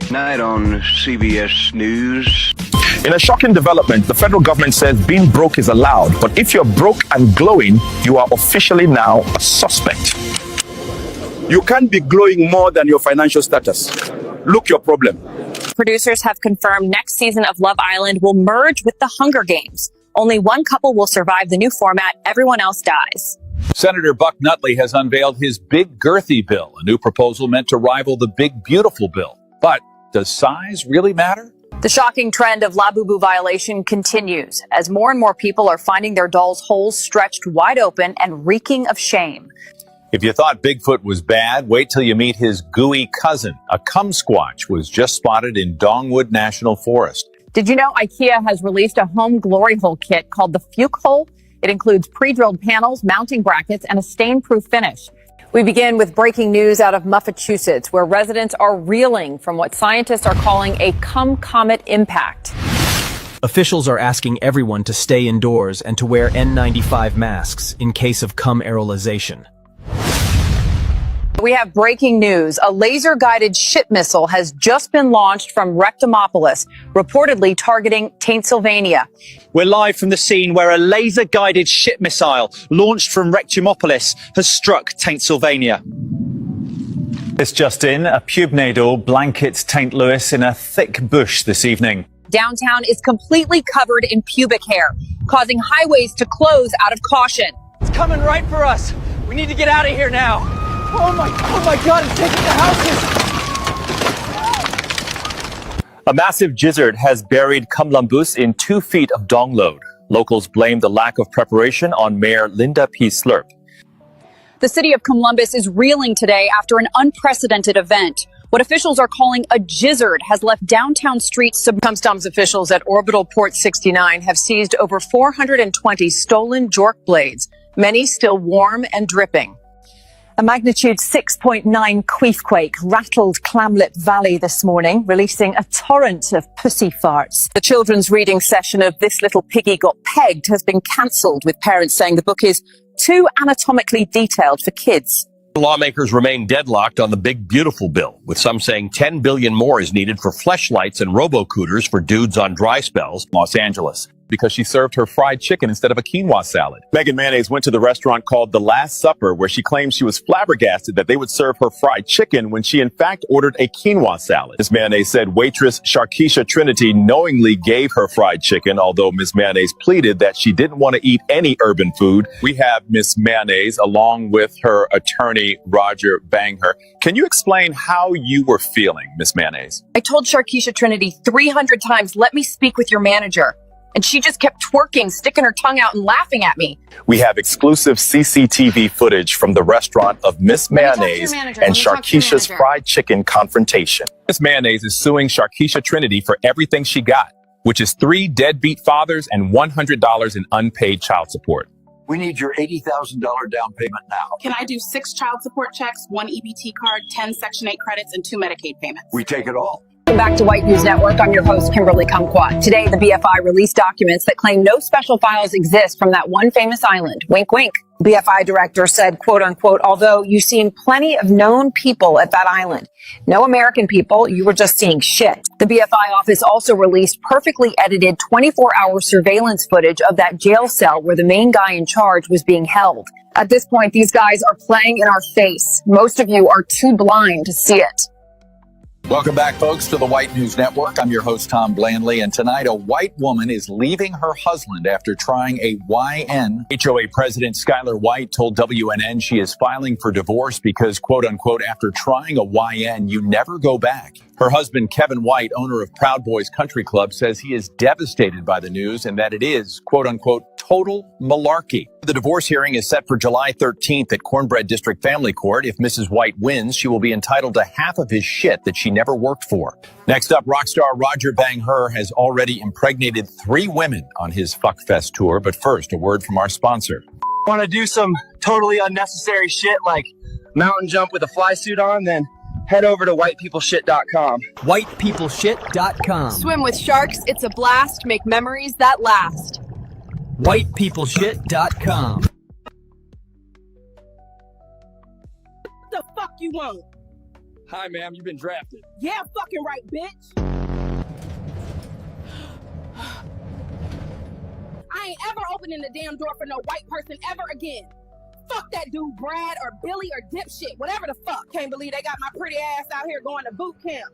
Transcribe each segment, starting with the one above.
Tonight on CBS News. In a shocking development, the federal government says being broke is allowed, but if you're broke and glowing, you are officially now a suspect. You can't be glowing more than your financial status. Look your problem. Producers have confirmed next season of Love Island will merge with the Hunger Games. Only one couple will survive the new format. Everyone else dies. Senator Buck Nutley has unveiled his Big Girthy bill, a new proposal meant to rival the Big Beautiful bill. But does size really matter? The shocking trend of Labubu violation continues as more and more people are finding their dolls' holes stretched wide open and reeking of shame. If you thought Bigfoot was bad, wait till you meet his gooey cousin. A kumsquatch was just spotted in Dongwood National Forest. Did you know IKEA has released a home glory hole kit called the Fuke Hole? It includes pre-drilled panels, mounting brackets, and a stain-proof finish. We begin with breaking news out of Massachusetts, where residents are reeling from what scientists are calling a cum-comet impact. Officials are asking everyone to stay indoors and to wear N95 masks in case of cum aerolization. We have breaking news. A laser-guided ship missile has just been launched from Rectomopolis, reportedly targeting Pennsylvania. We're live from the scene where a laser-guided ship missile launched from Rectomopolis has struck Pennsylvania. This just in, a pubnadal blankets St. Louis in a thick bush this evening. Downtown is completely covered in pubic hair, causing highways to close out of caution. It's coming right for us. We need to get out of here now. Oh my God, it's taking the houses. A massive gizzard has buried Kamlambus in 2 feet of donglode. Locals blame the lack of preparation on Mayor Linda P. Slurp. The city of Columbus is reeling today after an unprecedented event. What officials are calling a gizzard has left downtown streets. Customs officials at Orbital Port 69 have seized over 420 stolen jork blades, many still warm and dripping. A magnitude 6.9 queefquake rattled Clamlip Valley this morning, releasing a torrent of pussy farts. The children's reading session of This Little Piggy Got Pegged has been cancelled, with parents saying the book is too anatomically detailed for kids. Lawmakers remain deadlocked on the Big Beautiful bill, with some saying $10 billion more is needed for fleshlights and robo-cooters for dudes on dry spells. Los Angeles, because she served her fried chicken instead of a quinoa salad. Megan Mayonnaise went to the restaurant called The Last Supper, where she claimed she was flabbergasted that they would serve her fried chicken when she in fact ordered a quinoa salad. Ms. Mayonnaise said waitress Sharkeisha Trinity knowingly gave her fried chicken, although Ms. Mayonnaise pleaded that she didn't want to eat any urban food. We have Ms. Mayonnaise along with her attorney, Roger Bangher. Can you explain how you were feeling, Ms. Mayonnaise? I told Sharkeisha Trinity 300 times, let me speak with your manager. And she just kept twerking, sticking her tongue out and laughing at me. We have exclusive CCTV footage from the restaurant of Miss Mayonnaise and Sharkeisha's fried chicken confrontation. Miss Mayonnaise is suing Sharkeisha Trinity for everything she got, which is 3 deadbeat fathers and $100 in unpaid child support. We need your $80,000 down payment now. Can I do 6 child support checks, 1 EBT card, 10 Section 8 credits, and 2 Medicaid payments? We take it all. Welcome back to White News Network. I'm your host, Kimberly Kumquat. Today, the BFI released documents that claim no special files exist from that one famous island. Wink, wink. BFI director said, quote unquote, although you've seen plenty of known people at that island, no American people, you were just seeing shit. The BFI office also released perfectly edited 24-hour surveillance footage of that jail cell where the main guy in charge was being held. At this point, these guys are playing in our face. Most of you are too blind to see it. Welcome back, folks, to the White News Network. I'm your host, Tom Blandley, and tonight a white woman is leaving her husband after trying a YN. HOA President Skylar White told WNN she is filing for divorce because, quote unquote, after trying a YN, you never go back. Her husband, Kevin White, owner of Proud Boys Country Club, says he is devastated by the news and that it is, quote unquote, total malarkey. The divorce hearing is set for July 13th at Cornbread District Family Court. If Mrs. White wins, she will be entitled to half of his shit that she never worked for. Next up, rock star Roger Bangher has already impregnated 3 women on his Fuckfest tour. But first, a word from our sponsor. Want to do some totally unnecessary shit like mountain jump with a fly suit on? Then head over to whitepeopleshit.com. Whitepeopleshit.com. Swim with sharks. It's a blast. Make memories that last. Whitepeopleshit.com. What the fuck you want? Hi, ma'am. You've been drafted. Yeah, fucking right, bitch. I ain't ever opening the damn door for no white person ever again. Fuck that dude, Brad or Billy or dipshit, whatever the fuck. Can't believe they got my pretty ass out here going to boot camp.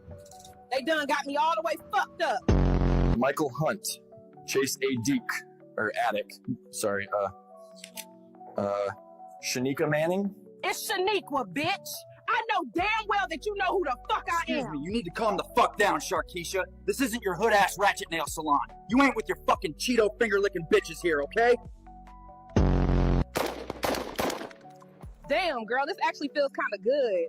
They done got me all the way fucked up. Michael Hunt. Chase A. Deke. Or Attic. Sorry, Shanika Manning? It's Shaniqua, bitch. I know damn well that you know who the fuck I am. Excuse me, you need to calm the fuck down, Sharkeisha. This isn't your hood-ass ratchet nail salon. You ain't with your fucking Cheeto finger-licking bitches here, okay? Damn, girl, this actually feels kind of good.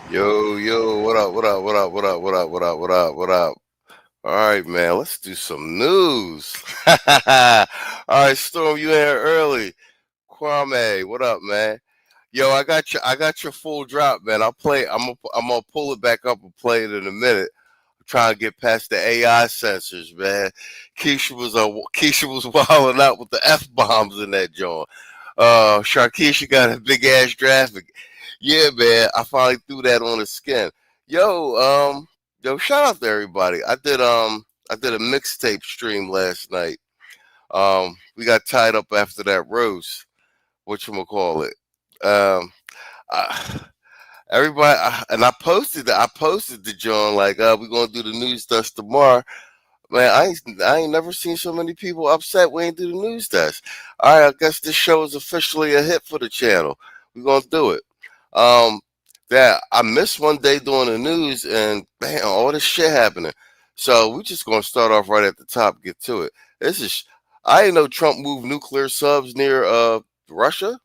Yo, what up? All right, man, let's do some news. All right, Storm, you in here early. Kwame, what up, man? Yo, I got your full drop, man. I'm gonna pull it back up and play it in a minute. I'm trying to get past the AI censors, man. Keisha was wilding out with the F-bombs in that joint. Sharkeisha got a big ass graphic. Yeah, man, I finally threw that on the skin. Yo, shout out to everybody. I did a mixtape stream last night. We got tied up after that roast. Whatchamacallit. Everybody, and I posted the John like, we're gonna do the news desk tomorrow. Man, I ain't never seen so many people upset we ain't do the news desk. All right, I guess this show is officially a hit for the channel. We're gonna do it. That I missed one day doing the news, and man, all this shit happening. So we just gonna start off right at the top, get to it. I didn't know Trump moved nuclear subs near Russia.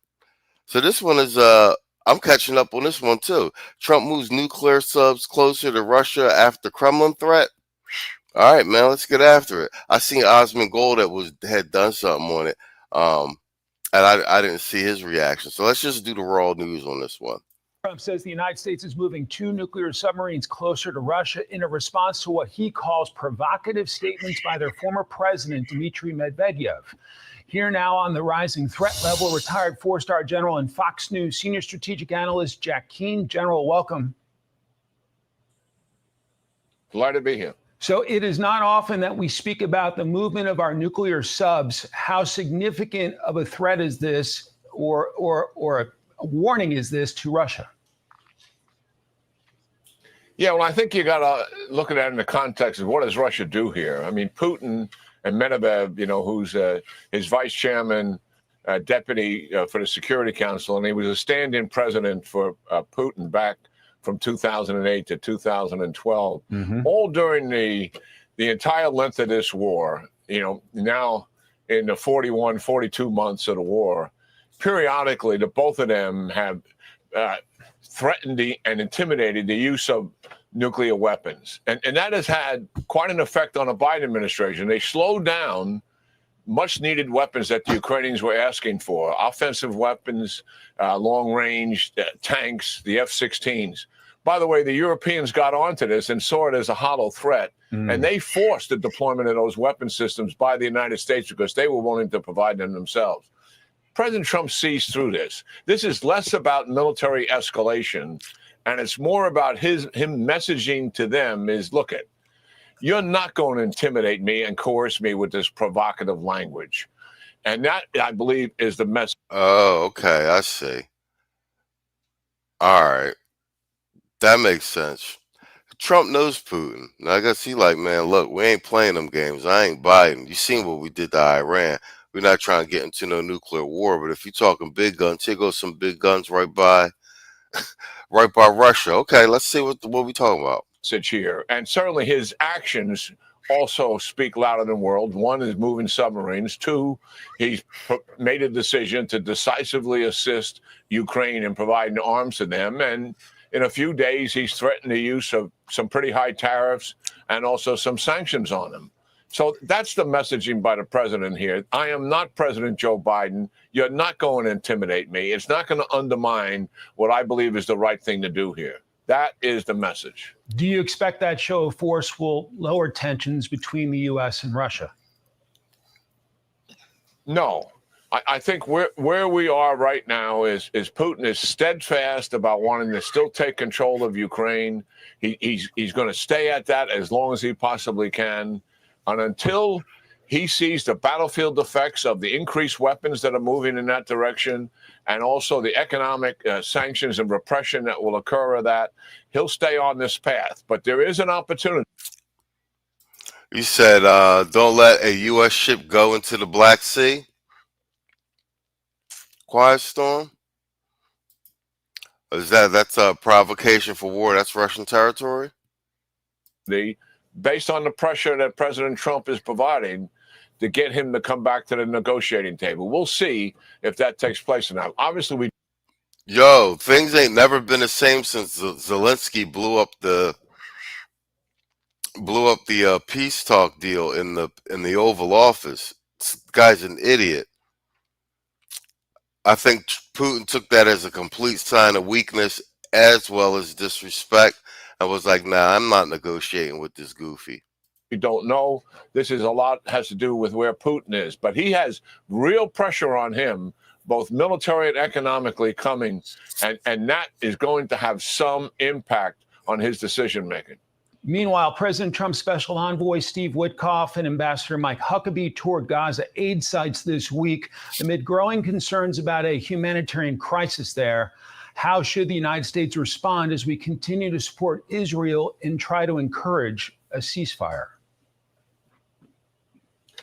So this one is I'm catching up on this one too. Trump moves nuclear subs closer to Russia after Kremlin threat. All right, man, let's get after it. I seen Osmond Gold had done something on it, and I didn't see his reaction. So let's just do the raw news on this one. Trump says the United States is moving 2 nuclear submarines closer to Russia in a response to what he calls provocative statements by their former president, Dmitry Medvedev. Here now on the rising threat level, retired 4-star general and Fox News senior strategic analyst Jack Keane. General, welcome. Glad to be here. So it is not often that we speak about the movement of our nuclear subs. How significant of a threat is this, or a warning is this to Russia? Yeah, well, I think you got to look at that in the context of what does Russia do here? I mean, Putin and Medvedev, who's his vice chairman, deputy for the Security Council, and he was a stand-in president for Putin back from 2008 to 2012, all during the entire length of this war. Now in the 42 months of the war, periodically, the both of them have threatened and intimidated the use of nuclear weapons. And that has had quite an effect on the Biden administration. They slowed down much needed weapons that the Ukrainians were asking for, offensive weapons, long range tanks, the F-16s. By the way, the Europeans got onto this and saw it as a hollow threat, and they forced the deployment of those weapon systems by the United States because they were willing to provide them themselves. President Trump sees through this. This is less about military escalation, and it's more about him messaging to them is, look it, you're not going to intimidate me and coerce me with this provocative language. And that, I believe, is the message. Oh, okay. I see. All right. That makes sense. Trump knows Putin. Now, I guess he like, man, look, we ain't playing them games. I ain't Biden. You seen what we did to Iran. We're not trying to get into no nuclear war. But if you're talking big guns, here goes some big guns right by Russia. Okay, let's see what we talking about. Here. And certainly his actions also speak louder than words. One is moving submarines. Two, he's made a decision to decisively assist Ukraine in providing arms to them. And in a few days, he's threatened the use of some pretty high tariffs and also some sanctions on them. So that's the messaging by the president here. I am not President Joe Biden. You're not going to intimidate me. It's not going to undermine what I believe is the right thing to do here. That is the message. Do you expect that show of force will lower tensions between the U.S. and Russia? No. I think where we are right now is Putin is steadfast about wanting to still take control of Ukraine. He's going to stay at that as long as he possibly can. And until he sees the battlefield effects of the increased weapons that are moving in that direction, and also the economic sanctions and repression that will occur of that, he'll stay on this path. But there is an opportunity. You said don't let a U.S. ship go into the Black Sea? Quiet storm? That's a provocation for war? That's Russian territory? Based on the pressure that President Trump is providing to get him to come back to the negotiating table. We'll see if that takes place or not. Obviously, things ain't never been the same since Zelensky blew up the peace talk deal in the Oval Office. This guy's an idiot. I think Putin took that as a complete sign of weakness as well as disrespect. I was like, nah, I'm not negotiating with this goofy. We don't know. This is a lot has to do with where Putin is, but he has real pressure on him, both military and economically coming, and that is going to have some impact on his decision making. Meanwhile, President Trump's special envoy, Steve Witkoff, and Ambassador Mike Huckabee toured Gaza aid sites this week amid growing concerns about a humanitarian crisis there. How should the United States respond as we continue to support Israel and try to encourage a ceasefire?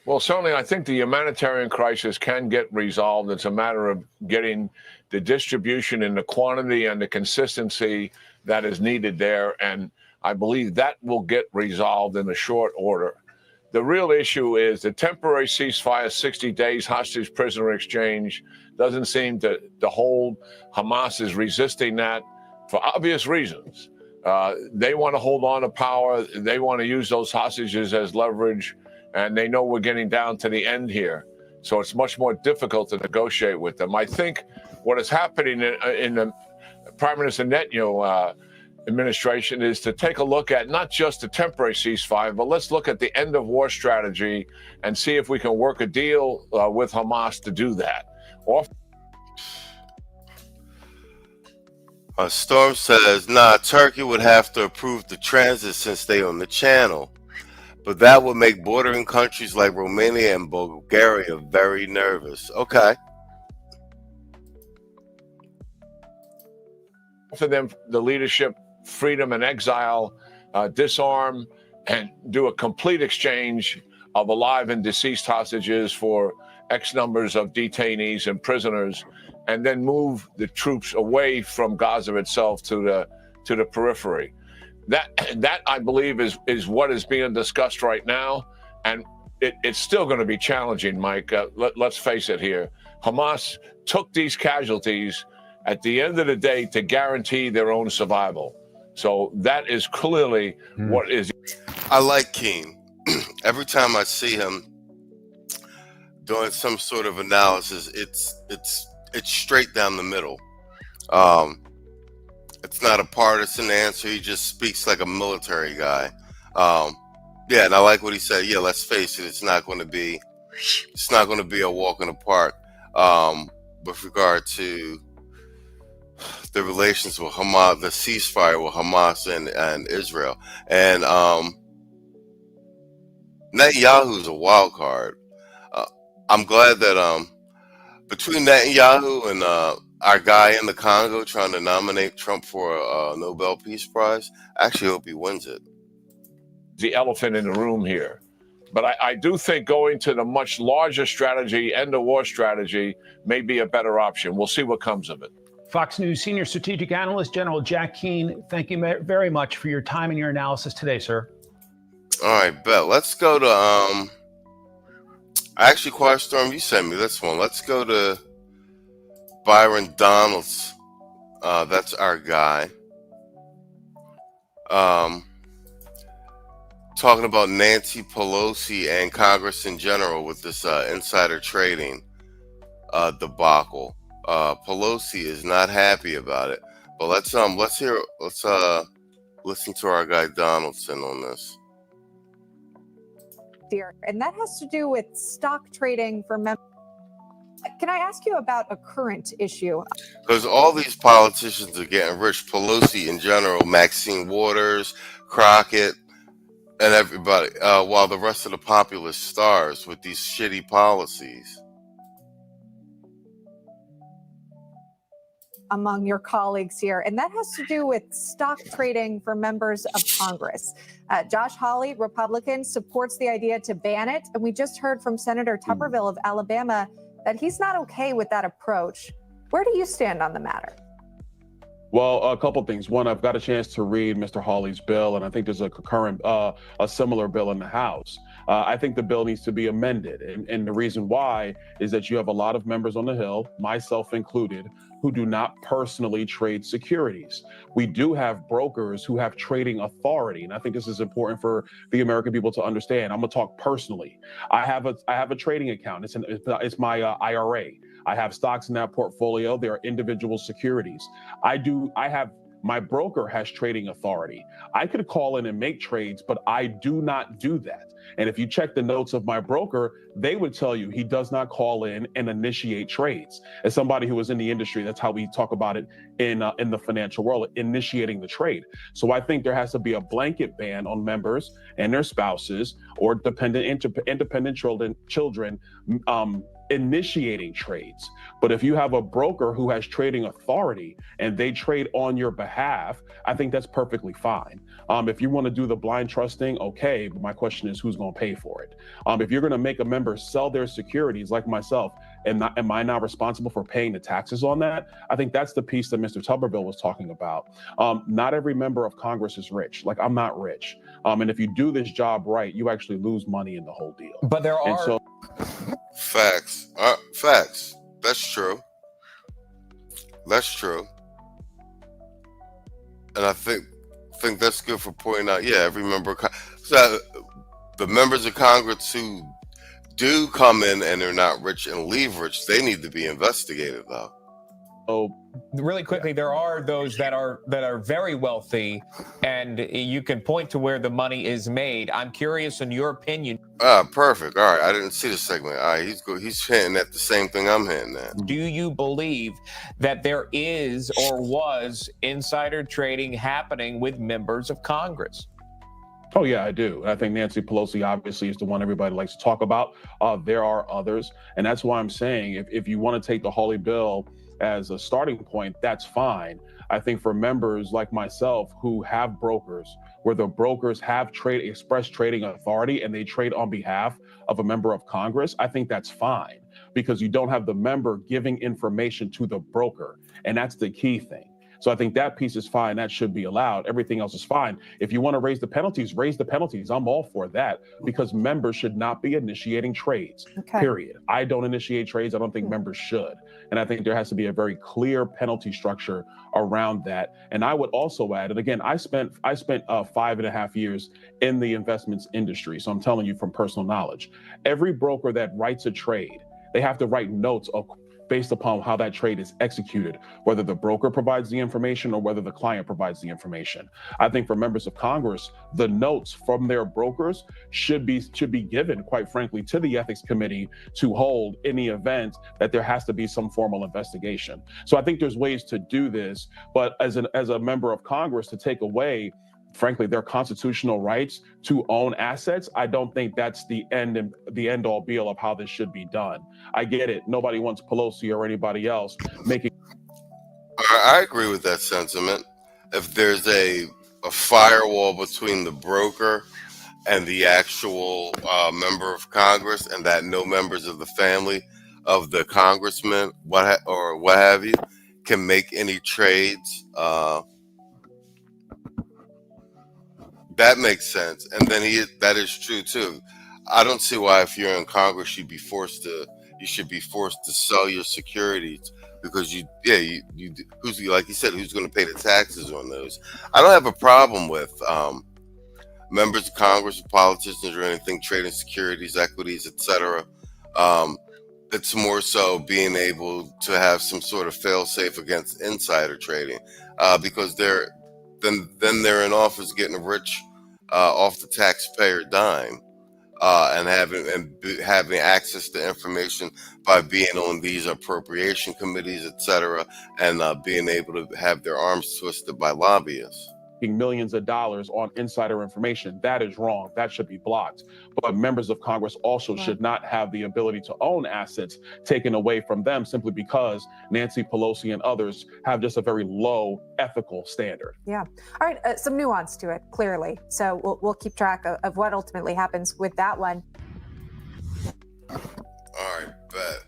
Well, certainly, I think the humanitarian crisis can get resolved. It's a matter of getting the distribution and the quantity and the consistency that is needed there. And I believe that will get resolved in a short order. The real issue is the temporary ceasefire, 60 days hostage prisoner exchange, doesn't seem to hold. Hamas is resisting that for obvious reasons. They want to hold on to power. They want to use those hostages as leverage. And they know we're getting down to the end here. So it's much more difficult to negotiate with them. I think what is happening in the Prime Minister Netanyahu administration is to take a look at not just the temporary ceasefire, but let's look at the end of war strategy and see if we can work a deal with Hamas to do that. Storm says, nah, Turkey would have to approve the transit since they on the channel. But that would make bordering countries like Romania and Bulgaria very nervous. Okay. For them, the leadership, freedom and exile, disarm, and do a complete exchange of alive and deceased hostages for X numbers of detainees and prisoners, and then move the troops away from Gaza itself to the periphery. That I believe is what is being discussed right now. And it's still going to be challenging, Mike. Let's face it here. Hamas took these casualties at the end of the day to guarantee their own survival. So that is clearly what is. I like King. Every time I see him doing some sort of analysis, it's straight down the middle. It's not a partisan answer. He just speaks like a military guy. Yeah, and I like what he said. Yeah, let's face it. It's not going to be a walk in the park. With regard to the relations with Hamas, the ceasefire with Hamas and Israel, and Netanyahu's a wild card. I'm glad that between Netanyahu and our guy in the Congo trying to nominate Trump for a Nobel Peace Prize, I actually hope he wins it. The elephant in the room here. But I do think going to the much larger strategy, end of war strategy, may be a better option. We'll see what comes of it. Fox News Senior Strategic Analyst General Jack Keane, thank you very much for your time and your analysis today, sir. All right, bet. Let's go to actually, Quiet Storm, you sent me this one. Let's go to Byron Donalds. That's our guy. Talking about Nancy Pelosi and Congress in general with this insider trading debacle. Pelosi is not happy about it. But let's listen to our guy Donaldson on this. And that has to do with stock trading for members. Can I ask you about a current issue? Because all these politicians are getting rich. Pelosi in general, Maxine Waters, Crockett, and everybody, while the rest of the populace stars with these shitty policies. Among your colleagues here, and that has to do with stock trading for members of Congress. Josh Hawley, Republican, supports the idea to ban it, and we just heard from Senator Tuberville of Alabama that he's not okay with that approach. Where do you stand on the matter? Well, a couple things. One, I've got a chance to read Mr. Hawley's bill, and I think there's a similar bill in the House. I think the bill needs to be amended, and the reason why is that you have a lot of members on the Hill, myself included, who do not personally trade securities. We do have brokers who have trading authority, and I think this is important for the American people to understand. I'm gonna talk personally. I have a trading account. It's my IRA. I have stocks in that portfolio. There are individual securities. My broker has trading authority. I could call in and make trades, but I do not do that. And if you check the notes of my broker, they would tell you he does not call in and initiate trades. As somebody who is in the industry, that's how we talk about it in the financial world, initiating the trade. So I think there has to be a blanket ban on members and their spouses or independent children initiating trades. But if you have a broker who has trading authority and they trade on your behalf, I think that's perfectly fine. If you want to do the blind trusting, okay, but my question is who's going to pay for it? If you're going to make a member sell their securities like myself, am I now responsible for paying the taxes on that? I think that's the piece that Mr. Tuberville was talking about. Not every member of Congress is rich. Like, I'm not rich. And if you do this job right, you actually lose money in the whole deal. But there are facts. Facts. That's true. That's true. And I think that's good for pointing out. Yeah, every member. So the members of Congress who do come in and they're not rich and leave rich, they need to be investigated, though. Oh, really quickly, there are those that are very wealthy, and you can point to where the money is made. I'm curious, in your opinion. Perfect. All right, I didn't see the segment. All right, he's hinting at the same thing I'm hinting at. Do you believe that there is or was insider trading happening with members of Congress? Oh, yeah, I do. I think Nancy Pelosi obviously is the one everybody likes to talk about. There are others, and that's why I'm saying if you want to take the Hawley bill as a starting point, that's fine. I think for members like myself who have brokers, where the brokers have express trading authority and they trade on behalf of a member of Congress, I think that's fine because you don't have the member giving information to the broker. And that's the key thing. So I think that piece is fine. That should be allowed. Everything else is fine. If you want to raise the penalties, raise the penalties. I'm all for that, because members should not be initiating trades, period. I don't initiate trades. I don't think members should. And I think there has to be a very clear penalty structure around that. And I would also add, and again, I spent 5.5 years in the investments industry. So I'm telling you from personal knowledge, every broker that writes a trade, they have to write notes based upon how that trade is executed, whether the broker provides the information or whether the client provides the information. I think for members of Congress, the notes from their brokers should be given, quite frankly, to the ethics committee to hold in the event that there has to be some formal investigation. So I think there's ways to do this, but as a member of Congress, to take away, frankly, their constitutional rights to own assets, I don't think that's the end all be all of how this should be done. I get it. Nobody wants Pelosi or anybody else making. I agree with that sentiment. If there's a firewall between the broker and the actual member of Congress, and that no members of the family of the congressman, what have you, can make any trades, that makes sense. And then that is true too. I don't see why, if you're in Congress, you should be forced to sell your securities, because who's, like you said, who's going to pay the taxes on those? I don't have a problem with members of Congress, or politicians, or anything trading securities, equities, etc. It's more so being able to have some sort of fail-safe against insider trading, because they're in office getting rich off the taxpayer dime, and having access to information by being on these appropriation committees, etc., and being able to have their arms twisted by lobbyists. Millions of dollars on insider information. That is wrong. That should be blocked. But members of Congress also should not have the ability to own assets taken away from them simply because Nancy Pelosi and others have just a very low ethical standard. Yeah. All right. Some nuance to it, clearly. So we'll keep track of what ultimately happens with that one. All right, bet.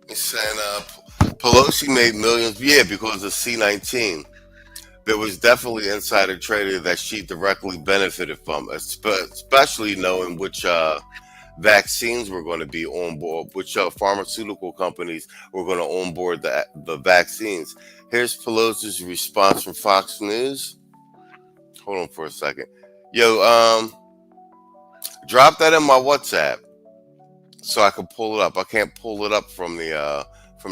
He's saying Pelosi made millions, because of C-19. There was definitely insider trading that she directly benefited from, especially knowing which vaccines were going to be on board, which pharmaceutical companies were going to onboard the vaccines. Here's Pelosi's response from Fox News. Hold on for a second. Yo, drop that in my WhatsApp so I can pull it up. I can't pull it up from the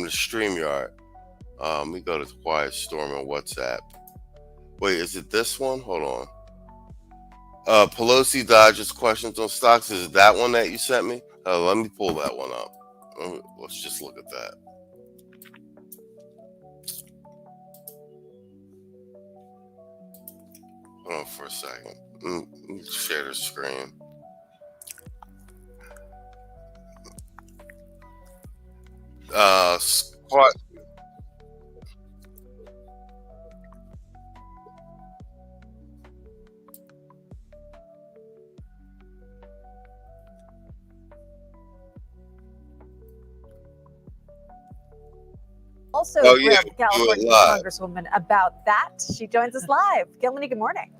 StreamYard. Let me go to Quiet Storm on WhatsApp. Wait, is it this one? Hold on. Pelosi dodges questions on stocks. Is it that one that you sent me? Let me pull that one up. Let's just look at that. Hold on for a second. Let me share the screen. Squat. Also, California Congresswoman about that. She joins us live. Gilmany, good morning.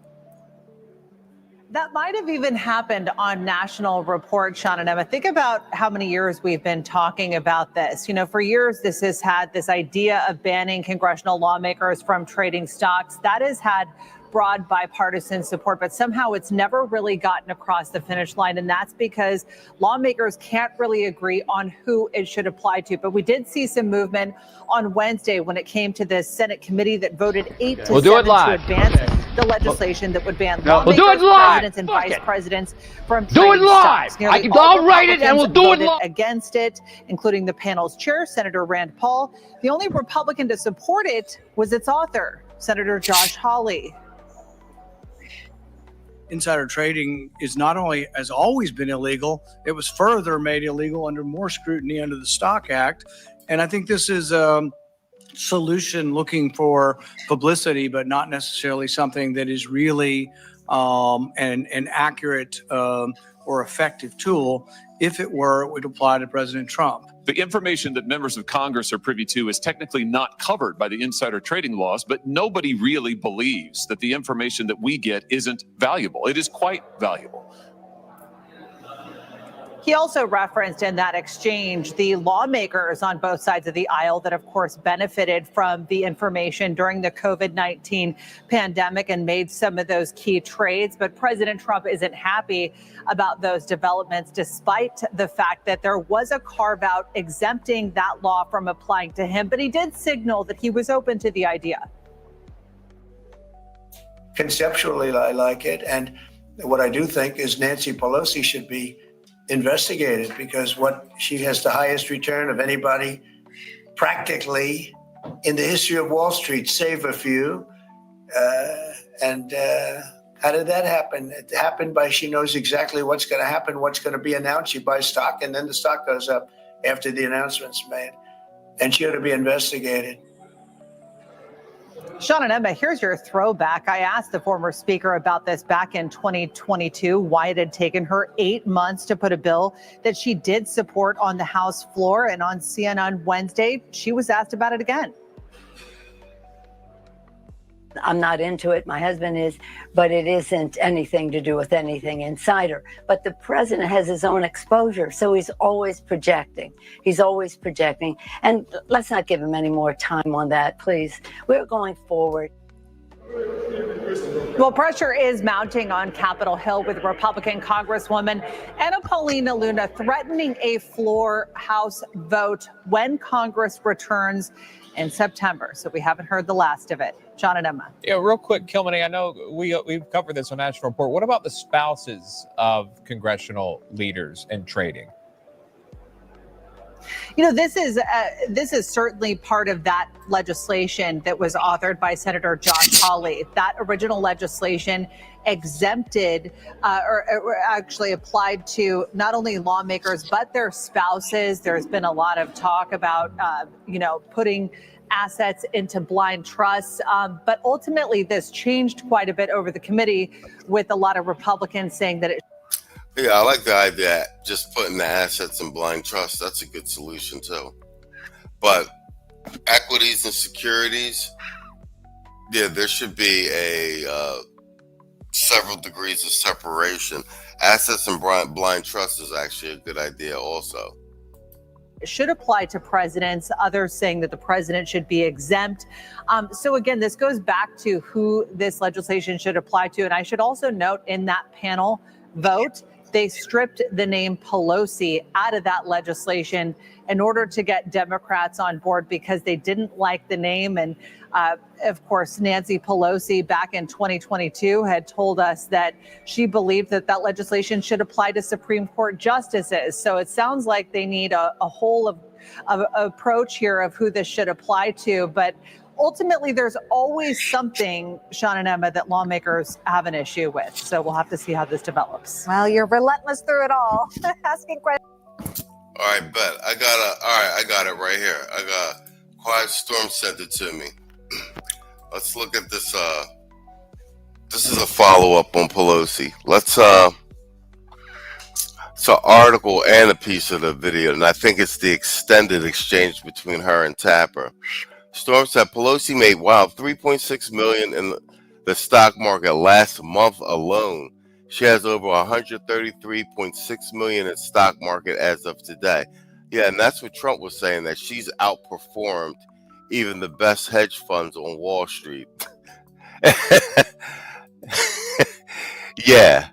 That might have even happened on National Report, Sean and Emma. Think about how many years we've been talking about this. You know, for years, this has had this idea of banning congressional lawmakers from trading stocks. That has had broad bipartisan support, but somehow it's never really gotten across the finish line. And that's because lawmakers can't really agree on who it should apply to. But we did see some movement on Wednesday when it came to the Senate committee that voted 8-7 to advance the legislation that would ban lawmakers, presidents, and vice presidents from trading stocks. I'll write it and we'll do it live. Against it, including the panel's chair, Senator Rand Paul. The only Republican to support it was its author, Senator Josh Hawley. Insider trading has always been illegal. It was further made illegal under more scrutiny under the Stock Act. And I think this is a solution looking for publicity, but not necessarily something that is really an accurate or effective tool. If it were, it would apply to President Trump. The information that members of Congress are privy to is technically not covered by the insider trading laws, but nobody really believes that the information that we get isn't valuable. It is quite valuable. He also referenced in that exchange the lawmakers on both sides of the aisle that, of course, benefited from the information during the COVID-19 pandemic and made some of those key trades. But President Trump isn't happy about those developments, despite the fact that there was a carve out exempting that law from applying to him. But he did signal that he was open to the idea. Conceptually, I like it. And what I do think is Nancy Pelosi should be investigated, because what she has the highest return of anybody practically in the history of Wall Street, save a few. How did that happen? It happened by she knows exactly what's going to happen, what's going to be announced. She buys stock, and then the stock goes up after the announcement's made. And she ought to be investigated. Sean and Emma, here's your throwback. I asked the former speaker about this back in 2022, why it had taken her 8 months to put a bill that she did support on the House floor. And on CNN Wednesday, she was asked about it again. I'm not into it. My husband is, but it isn't anything to do with anything insider. But the president has his own exposure, so he's always projecting. He's always projecting. And let's not give him any more time on that, please. We're going forward. Well, pressure is mounting on Capitol Hill with Republican Congresswoman Anna Paulina Luna threatening a floor House vote when Congress returns in September. So we haven't heard the last of it. John and Emma. Yeah, real quick, Kilmany, I know we've covered this on National Report. What about the spouses of congressional leaders and trading? You know, this is certainly part of that legislation that was authored by Senator Josh Hawley. That original legislation exempted or actually applied to not only lawmakers, but their spouses. There's been a lot of talk about, putting assets into blind trusts. But ultimately, this changed quite a bit over the committee, with a lot of Republicans saying that it. Yeah, I like the idea that just putting the assets in blind trust. That's a good solution too. But equities and securities, yeah, there should be a several degrees of separation. Assets and blind trust is actually a good idea also. Should apply to presidents, others saying that the president should be exempt. So again, this goes back to who this legislation should apply to. And I should also note, in that panel vote, they stripped the name Pelosi out of that legislation in order to get Democrats on board, because they didn't like the name. And of course, Nancy Pelosi back in 2022 had told us that she believed that that legislation should apply to Supreme Court justices. So it sounds like they need a whole approach here of who this should apply to. But ultimately, there's always something, Sean and Emma, that lawmakers have an issue with. So we'll have to see how this develops. Well, you're relentless through it all. Asking questions. All right, bet. I got it right here. I got Quiet Storm sent it to me. Let's look at this. This is a follow-up on Pelosi. It's an article and a piece of the video, and I think it's the extended exchange between her and Tapper. Storm said Pelosi made $3.6 million in the stock market last month alone. She has over $133.6 million in stock market as of today. Yeah, and that's what Trump was saying, that she's outperformed even the best hedge funds on Wall Street. Yeah.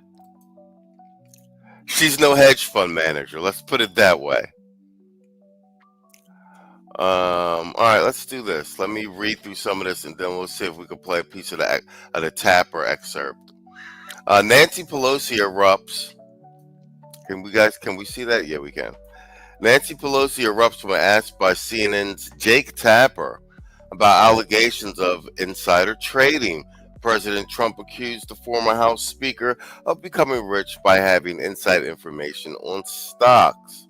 She's no hedge fund manager. Let's put it that way. All right, let's do this. Let me read through some of this, and then we'll see if we can play a piece of the Tapper excerpt. Nancy Pelosi erupts. Can we see that? Yeah, we can. Nancy Pelosi erupts when asked by CNN's Jake Tapper about allegations of insider trading. President Trump accused the former House Speaker of becoming rich by having inside information on stocks.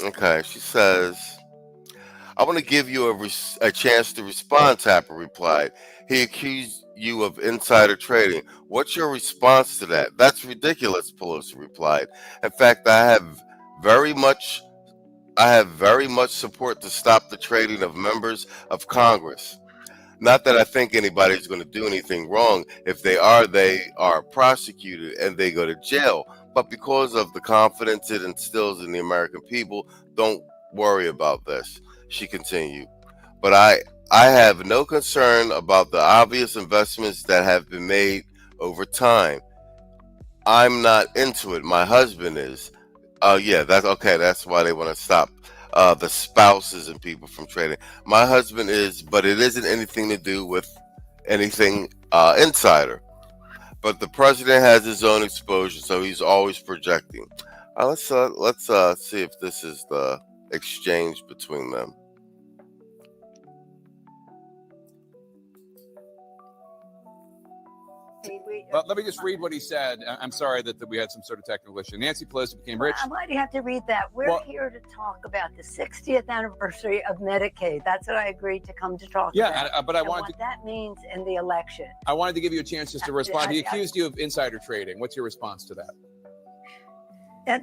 Okay, she says, I want to give you a chance to respond, Tapper replied. He accused you of insider trading. What's your response to that? That's ridiculous, Pelosi replied. In fact, I have very much support to stop the trading of members of Congress. Not that I think anybody's going to do anything wrong. If they are prosecuted and they go to jail. But because of the confidence it instills in the American people, don't worry about this, she continued. But I have no concern about the obvious investments that have been made over time. I'm not into it. My husband is. Yeah, that's okay. That's why they want to stop the spouses and people from trading. My husband is, but it isn't anything to do with anything insider. But the president has his own exposure, so he's always projecting. Let's see if this is the exchange between them. Well, let me just read what he said. I'm sorry that we had some sort of technical issue. Nancy Pelosi became rich. Why do you have to read that? We're here to talk about the 60th anniversary of Medicaid. That's what I agreed to come to talk about. Yeah, but I wanted what that means in the election. I wanted to give you a chance just to respond. He accused you of insider trading. What's your response to that?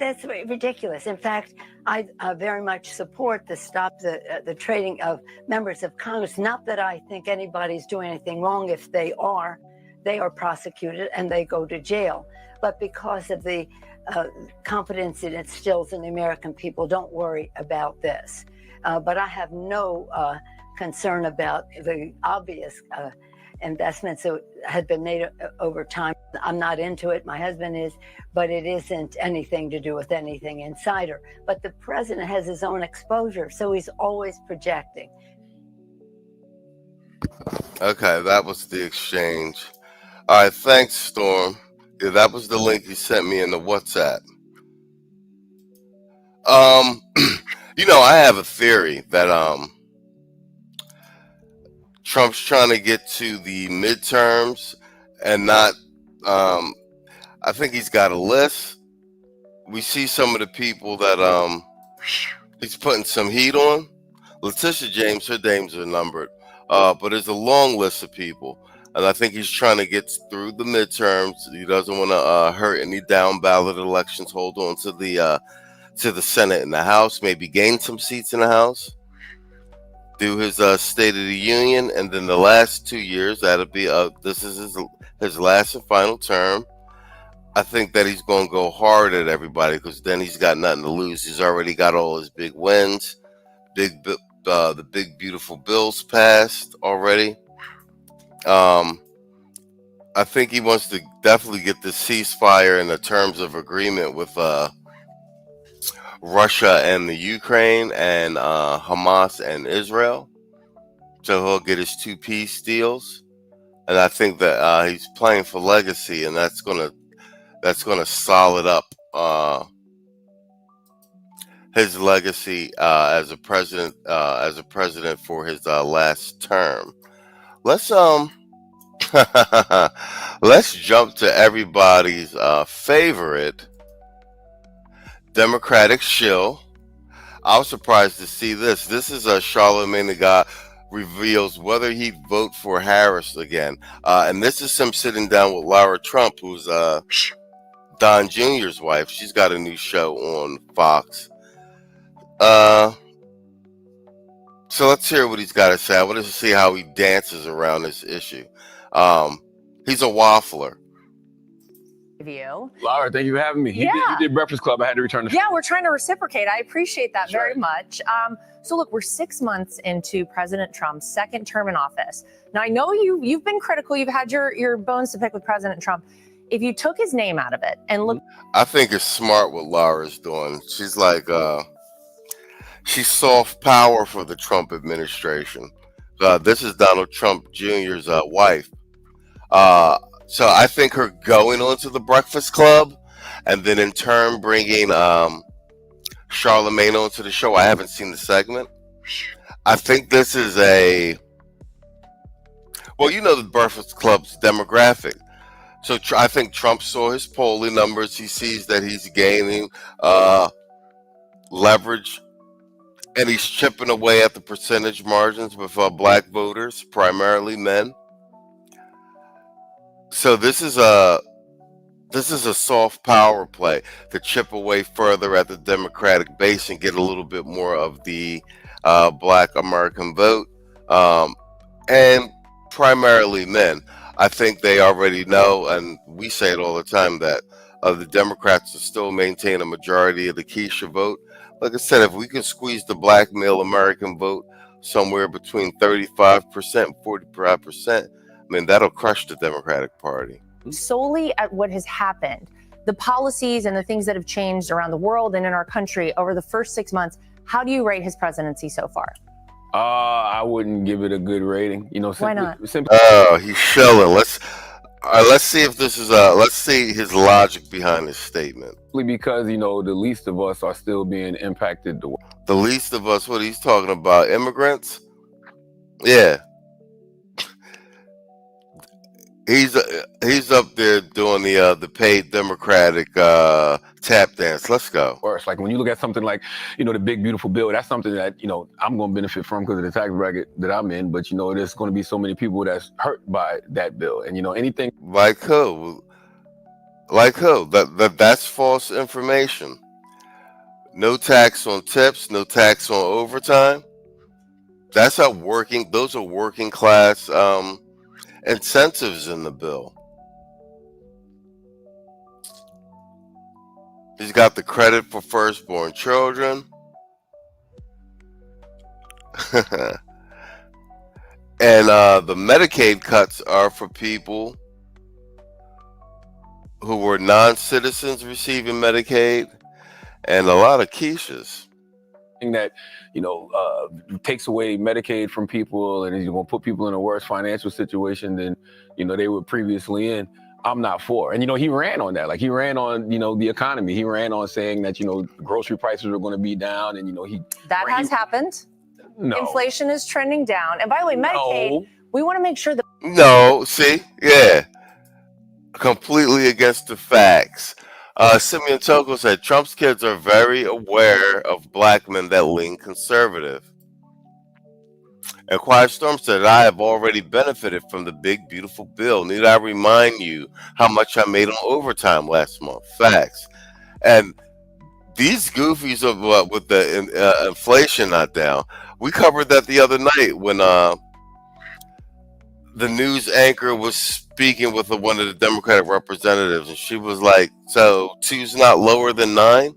That's ridiculous. In fact, I very much support the trading of members of Congress. Not that I think anybody's doing anything wrong. If they are prosecuted and they go to jail. But because of the confidence it instills in the American people, don't worry about this. But I have no concern about the obvious investments that had been made over time. I'm not into it. My husband is, but it isn't anything to do with anything insider. But the president has his own exposure, so he's always projecting. Okay, that was the exchange. All right, thanks, Storm. Yeah, that was the link you sent me in the WhatsApp. I have a theory that Trump's trying to get to the midterms and not. I think he's got a list. We see some of the people that he's putting some heat on. Letitia James, her names are numbered, but there's a long list of people. And I think he's trying to get through the midterms. He doesn't want to hurt any down ballot elections. Hold on to the Senate and the House. Maybe gain some seats in the House. Do his State of the Union, and then the last 2 years that'll be this is his last and final term. I think that he's going to go hard at everybody because then he's got nothing to lose. He's already got all his big wins. The big beautiful bills passed already. I think he wants to definitely get the ceasefire and the terms of agreement with Russia and the Ukraine and Hamas and Israel. So he'll get his 2 peace deals. And I think that he's playing for legacy, and that's gonna solid up his legacy as a president for his last term. Let's let's jump to everybody's favorite Democratic shill. I was surprised to see this. This is Charlemagne the God reveals whether he'd vote for Harris again. And this is him sitting down with Laura Trump, who's Don Jr.'s wife. She's got a new show on Fox. So let's hear what he's got to say. I want to see how he dances around this issue. He's a waffler. You. Laura, thank you for having me. You did Breakfast Club. I had to return the Yeah, we're trying to reciprocate. I appreciate that That's very right. much. So look, we're 6 months into President Trump's second term in office. Now, I know you've been critical. You've had your bones to pick with President Trump. If you took his name out of it and look, I think it's smart what Laura's doing. She's like, she's soft power for the Trump administration. This is Donald Trump Jr.'s wife. So I think her going onto the Breakfast Club and then in turn bringing Charlemagne onto the show. I haven't seen the segment. I think this is the Breakfast Club's demographic. So I think Trump saw his polling numbers. He sees that he's gaining leverage, and he's chipping away at the percentage margins with black voters, primarily men. So this is a soft power play to chip away further at the Democratic base and get a little bit more of the Black American vote, and primarily men. I think they already know, and we say it all the time, that the Democrats will still maintain a majority of the Keisha vote. Like I said, if we can squeeze the Black male American vote somewhere between 35% and 45%, I mean, that'll crush the Democratic Party. Solely at what has happened, the policies and the things that have changed around the world and in our country over the first 6 months, how do you rate his presidency so far? I wouldn't give it a good rating. You know, Why not? Oh, he's shilling. Let's see if this is let's see his logic behind his statement. Simply because, you know, the least of us are still being impacted. The least of us, what he's talking about, immigrants? Yeah. He's up there doing the paid Democratic tap dance. Let's go. Worse, like when you look at something like, you know, the big beautiful bill, that's something that, you know, I'm going to benefit from because of the tax bracket that I'm in. But, you know, there's going to be so many people that's hurt by that bill. And, you know, anything like who? Like who? That's false information. No tax on tips, no tax on overtime. Those are working class incentives in the bill. He's got the credit for firstborn children. And the Medicaid cuts are for people who were non-citizens receiving Medicaid, and a lot of Keishas. That, you know, takes away Medicaid from people and is going to put people in a worse financial situation than, you know, they were previously in. I'm not for. And, you know, he ran on that. Like, he ran on, you know, the economy. He ran on saying that, you know, grocery prices are going to be down, and, you know, that has happened. No. Inflation is trending down. And by the way, Medicaid, we want to make sure that. No, see? Yeah. Completely against the facts. Simeon Toko said Trump's kids are very aware of black men that lean conservative. And Quiet Storm said, I have already benefited from the big, beautiful bill. Need I remind you how much I made on overtime last month? Facts. And these goofies of with the inflation not down, we covered that the other night when the news anchor was speaking with one of the Democratic representatives, and she was like, so 2's not lower than 9?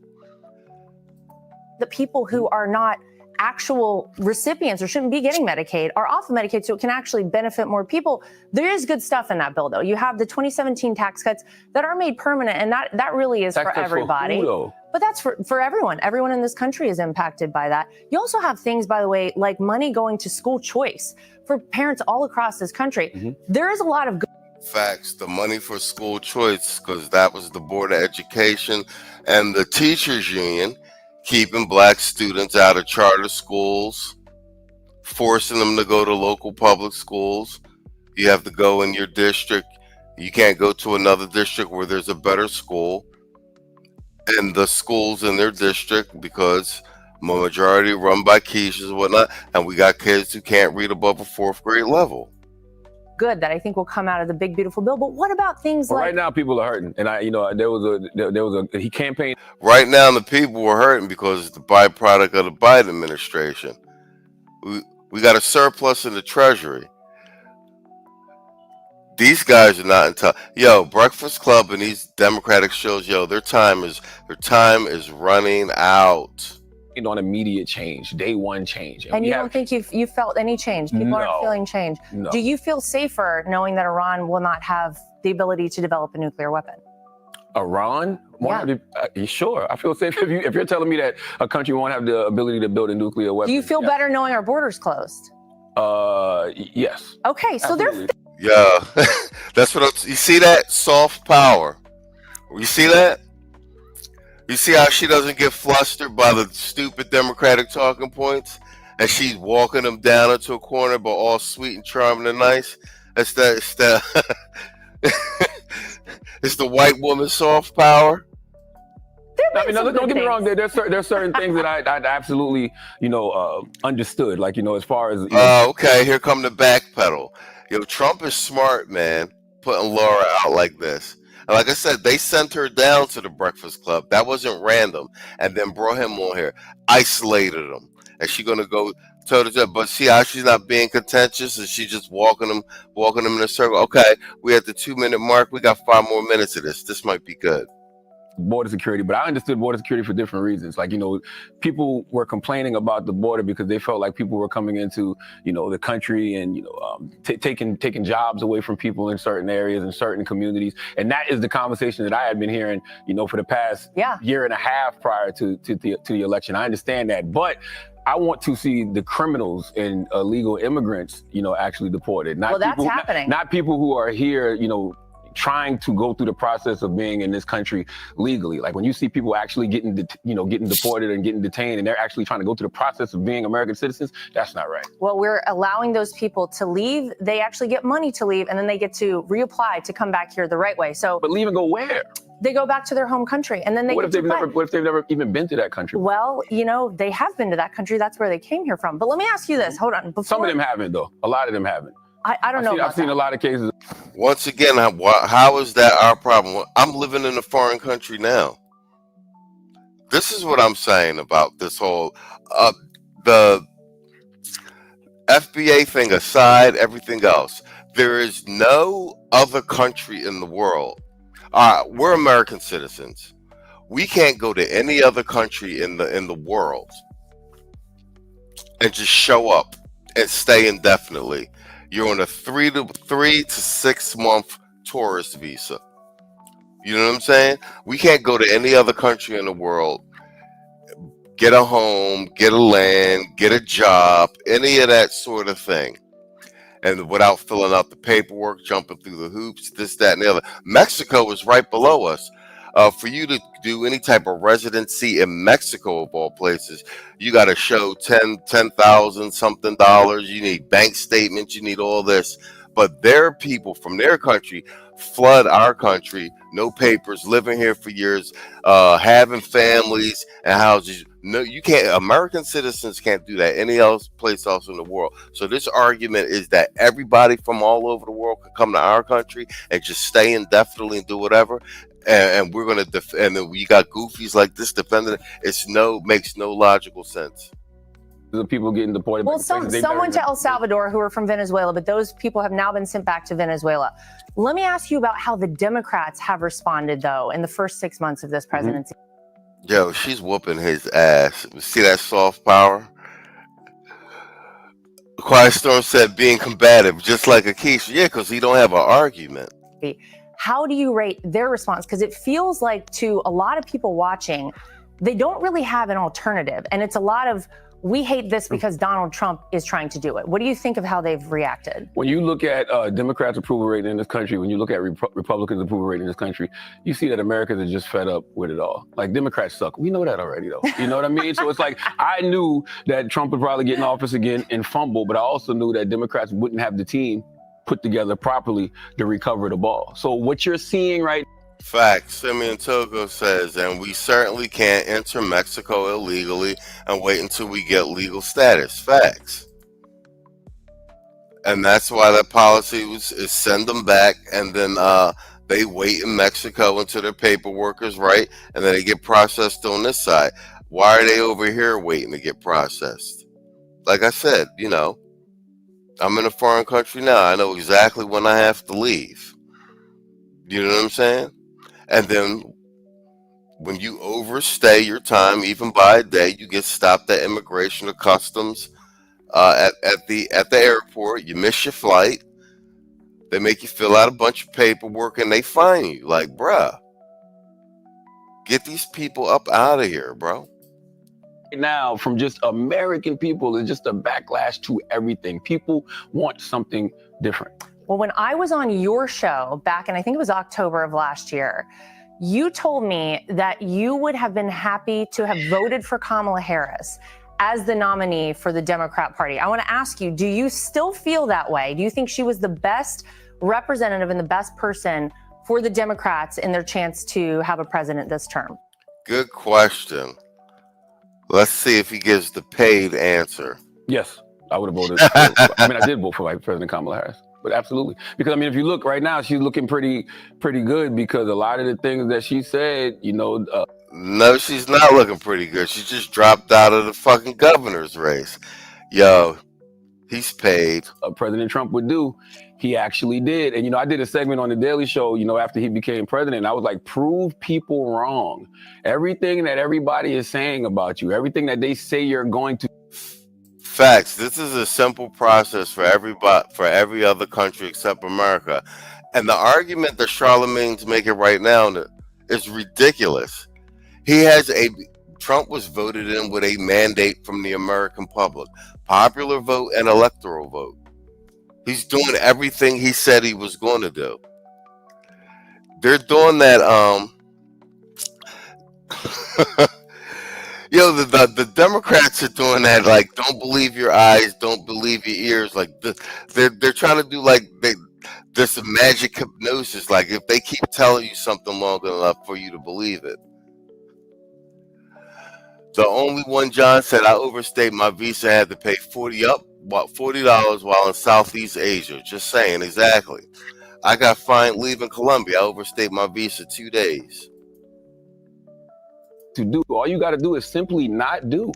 The people who are not actual recipients or shouldn't be getting Medicaid are off of Medicaid, so it can actually benefit more people. There is good stuff in that bill, though. You have the 2017 tax cuts that are made permanent, and that really is for everybody. But that's for everyone. Everyone in this country is impacted by that. You also have things, by the way, like money going to school choice for parents all across this country. Mm-hmm. There is a lot of good facts. The money for school choice, because that was the Board of Education and the teachers union keeping black students out of charter schools, forcing them to go to local public schools. You have to go in your district. You can't go to another district where there's a better school. And the schools in their district, because majority run by Keishas and whatnot, and we got kids who can't read above a 4th grade level. Good that I think will come out of the big beautiful bill. But what about things like right now people are hurting, and there was a he campaigned right now. The people were hurting because it's the byproduct of the Biden administration. We got a surplus in the Treasury. These guys are not in touch. Yo, Breakfast Club and these Democratic shows, yo, their time is running out. On immediate change, day one change. And you don't think you felt any change? People aren't feeling change. No. Do you feel safer knowing that Iran will not have the ability to develop a nuclear weapon? Iran? Yeah. Sure. I feel safe if you're telling me that a country won't have the ability to build a nuclear weapon. Do you feel better knowing our borders closed? Yes. Okay, so absolutely. Yeah, that's what you see, that soft power. You see that? You see how she doesn't get flustered by the stupid Democratic talking points, and she's walking them down into a corner, but all sweet and charming and nice. It's the it's the white woman soft power. Don't get me wrong. There's certain things that I absolutely understood. Like as far as okay, here come the backpedal. Trump is smart, man. putting Laura out like this. And like I said, they sent her down to the Breakfast Club. That wasn't random. And then brought him on here, isolated him. And she gonna go toe to toe. But see how she's not being contentious, and she's just walking him in a circle. Okay, we at the 2-minute mark. We got 5 more minutes of this. This might be good. Border security, but I understood border security for different reasons. Like, people were complaining about the border because they felt like people were coming into, the country and, taking jobs away from people in certain areas and certain communities. And that is the conversation that I had been hearing, for the past year and a half prior to the election. I understand that, but I want to see the criminals and illegal immigrants, actually deported. Not well, that's people, happening. Not people who are here, trying to go through the process of being in this country legally. Like when you see people actually getting deported and getting detained, and they're actually trying to go through the process of being American citizens, that's not right. Well, we're allowing those people to leave. They actually get money to leave, and then they get to reapply to come back here the right way. So, but leave and go where? They go back to their home country, and then they what if they've never even been to that country? Well, they have been to that country. That's where they came here from. But let me ask you this. Hold on. Some of them haven't, though. A lot of them haven't. I don't know. I've seen a lot of cases. Once again, how is that our problem? I'm living in a foreign country now. This is what I'm saying about this whole the FBA thing aside, everything else. There is no other country in the world. We're American citizens. We can't go to any other country in the world and just show up and stay indefinitely. You're on a 3 to 6 month tourist visa. You know what I'm saying? We can't go to any other country in the world, get a home, get a land, get a job, any of that sort of thing. And without filling out the paperwork, jumping through the hoops, this, that, and the other. Mexico is right below us. For you to do any type of residency in Mexico, of all places, you got to show $10,000 something dollars. You need bank statements. You need all this. But their people from their country flood our country, no papers, living here for years, having families and houses. No, you can't. American citizens can't do that any place else in the world. So this argument is that everybody from all over the world could come to our country and just stay indefinitely and do whatever. And we're gonna and then you got goofies like this defending it. Makes no logical sense. The people getting deported. Well, someone to El Salvador who are from Venezuela, but those people have now been sent back to Venezuela. Let me ask you about how the Democrats have responded, though, in the first 6 months of this presidency. Yo, she's whooping his ass. See that soft power? Quiet Storm said being combative, just like Akeisha. Yeah, because he don't have an argument. How do you rate their response? Because it feels like to a lot of people watching, they don't really have an alternative. And it's a lot of, we hate this because Donald Trump is trying to do it. What do you think of how they've reacted? When you look at Democrats' approval rating in this country, when you look at Republicans' approval rating in this country, you see that Americans are just fed up with it all. Like, Democrats suck. We know that already, though. You know what I mean? So it's like, I knew that Trump would probably get in office again and fumble, but I also knew that Democrats wouldn't have the team put together properly to recover the ball. So what you're seeing right now. Facts. Simeon Togo says, and we certainly can't enter Mexico illegally and wait until we get legal status. Facts. And that's why that policy is send them back, and then they wait in Mexico until their paperwork is right, and then they get processed on this side. Why are they over here waiting to get processed? Like I said, I'm in a foreign country now. I know exactly when I have to leave. You know what I'm saying? And then when you overstay your time, even by a day, you get stopped at immigration or customs at the airport. You miss your flight. They make you fill out a bunch of paperwork and they fine you. Like, bruh, get these people up out of here, bro. Now, from just American people, is just a backlash to everything. People want something different. Well, when I was on your show back in, I think it was October of last year, you told me that you would have been happy to have voted for Kamala Harris as the nominee for the Democrat Party. I want to ask you, do you still feel that way? Do you think she was the best representative and the best person for the Democrats in their chance to have a president this term? Good question. Let's see if he gives the paid answer. Yes, I would have voted. I did vote for President Kamala Harris. But absolutely. Because, I mean, if you look right now, she's looking pretty good because a lot of the things that she said, No, she's not looking pretty good. She just dropped out of the fucking governor's race. Yo, he's paid. President Trump would do, he actually did. And, I did a segment on The Daily Show, after he became president. I was like, prove people wrong. Everything that everybody is saying about you, everything that they say you're going to. Facts. This is a simple process for every other country except America. And the argument that Charlemagne's making right now is ridiculous. Trump was voted in with a mandate from the American public, popular vote and electoral vote. He's doing everything he said he was going to do. They're doing that. The Democrats are doing that. Like, don't believe your eyes, don't believe your ears. Like, they're trying to do this magic hypnosis. Like, if they keep telling you something long enough for you to believe it. The only one, John said, I overstayed my visa, had to pay $40 while in Southeast Asia. Just saying, exactly. I got fined leaving Colombia. I overstayed my visa 2 days. To do. All you got to do is simply not do.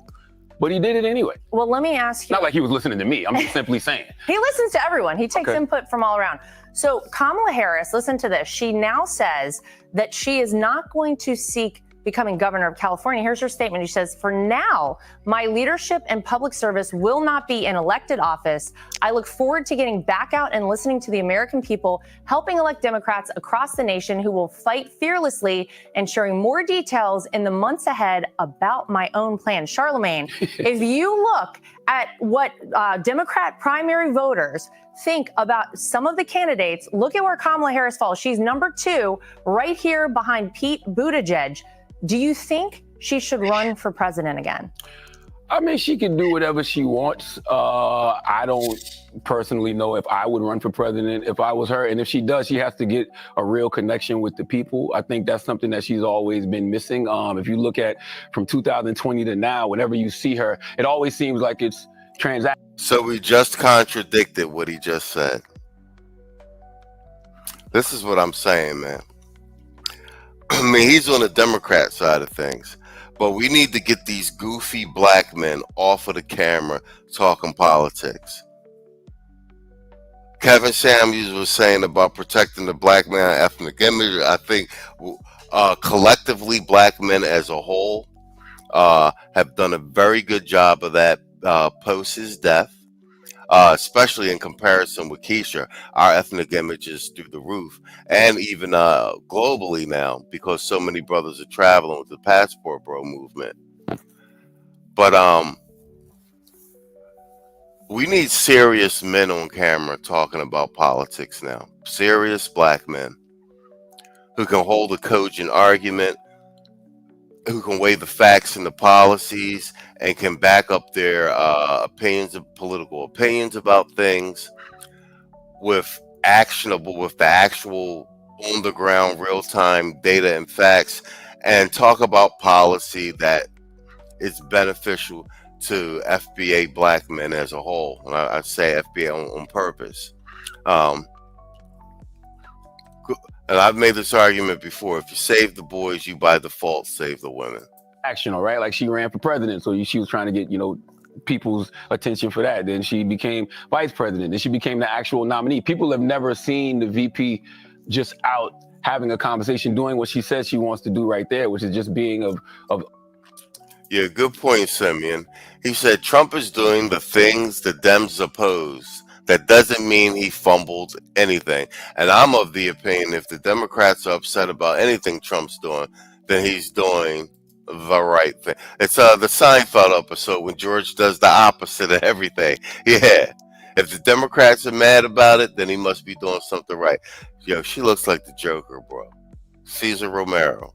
But he did it anyway. Well, let me ask you. Not like he was listening to me. I'm just simply saying. He listens to everyone. He takes input from all around. So Kamala Harris, listen to this. She now says that she is not going to seek becoming governor of California. Here's her statement. She says, for now, my leadership and public service will not be in elected office. I look forward to getting back out and listening to the American people, helping elect Democrats across the nation who will fight fearlessly and sharing more details in the months ahead about my own plan. Charlemagne, if you look at what Democrat primary voters think about some of the candidates, look at where Kamala Harris falls. She's number 2, right here behind Pete Buttigieg. Do you think she should run for president again? I mean, she can do whatever she wants. I don't personally know if I would run for president if I was her. And if she does, she has to get a real connection with the people. I think that's something that she's always been missing. If you look at from 2020 to now, whenever you see her, it always seems like it's transactional. So we just contradicted what he just said. This is what I'm saying, man. I mean, he's on the Democrat side of things, but we need to get these goofy black men off of the camera talking politics. Kevin Samuels was saying about protecting the black man ethnic image. I think collectively, black men as a whole have done a very good job of that post his death. Especially in comparison with Keisha, our ethnic image is through the roof, and even globally now, because so many brothers are traveling with the Passport Bro movement. But we need serious men on camera talking about politics now. Serious black men who can hold a cogent argument, who can weigh the facts and the policies and can back up their political opinions about things with the actual on the ground real-time data and facts, and talk about policy that is beneficial to FBA black men as a whole. And I say FBA on purpose. And I've made this argument before. If you save the boys, you by default save the women. Actional, right? Like, she ran for president, so she was trying to get, people's attention for that. Then she became vice president. Then she became the actual nominee. People have never seen the VP just out having a conversation, doing what she says she wants to do right there, which is just being of. Yeah, good point, Simeon. He said Trump is doing the things the Dems oppose. That doesn't mean he fumbled anything. And I'm of the opinion if the Democrats are upset about anything Trump's doing, then he's doing the right thing. It's the Seinfeld episode when George does the opposite of everything. Yeah. If the Democrats are mad about it, then he must be doing something right. Yo, she looks like the Joker, bro. Cesar Romero.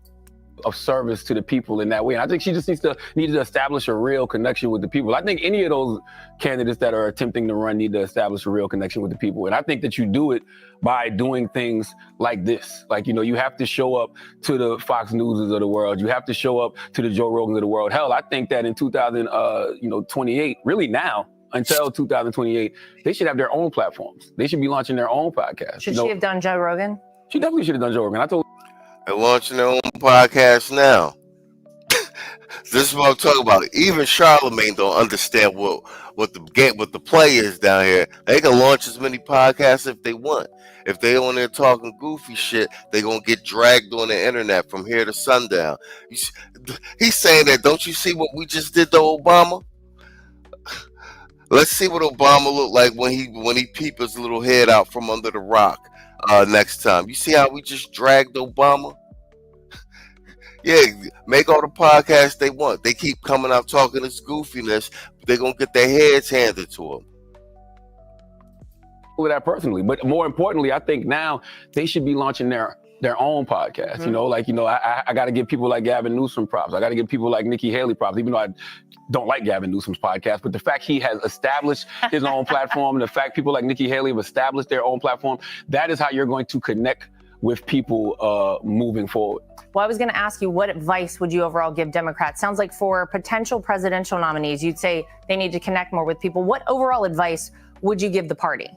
Of service to the people in that way. And I think she just needs to establish a real connection with the people. I think any of those candidates that are attempting to run need to establish a real connection with the people. And I think that you do it by doing things like this. Like, you have to show up to the Fox Newses of the world. You have to show up to the Joe Rogans of the world. Hell, I think that in 2028, really now, until 2028, they should have their own platforms. They should be launching their own podcasts. Should she have done Joe Rogan? She definitely should have done Joe Rogan. I told. They're launching their own podcast now. This is what I'm talking about. Even Charlemagne don't understand what the play is down here. They can launch as many podcasts if they want. If they on there talking goofy shit, they gonna get dragged on the internet from here to sundown. He's saying that. Don't you see what we just did to Obama? Let's see what Obama looked like when he peeped his little head out from under the rock next time. You see how we just dragged Obama? Yeah, make all the podcasts they want. They keep coming out talking this goofiness, but they're going to get their heads handed to them. With that personally, but more importantly, I think now they should be launching their own podcast. Mm-hmm. I got to give people like Gavin Newsom props. I got to give people like Nikki Haley props, even though I don't like Gavin Newsom's podcast. But the fact he has established his own platform, the fact people like Nikki Haley have established their own platform, that is how you're going to connect with people moving forward. Well, I was going to ask you, what advice would you overall give Democrats? Sounds like for potential presidential nominees, you'd say they need to connect more with people. What overall advice would you give the party?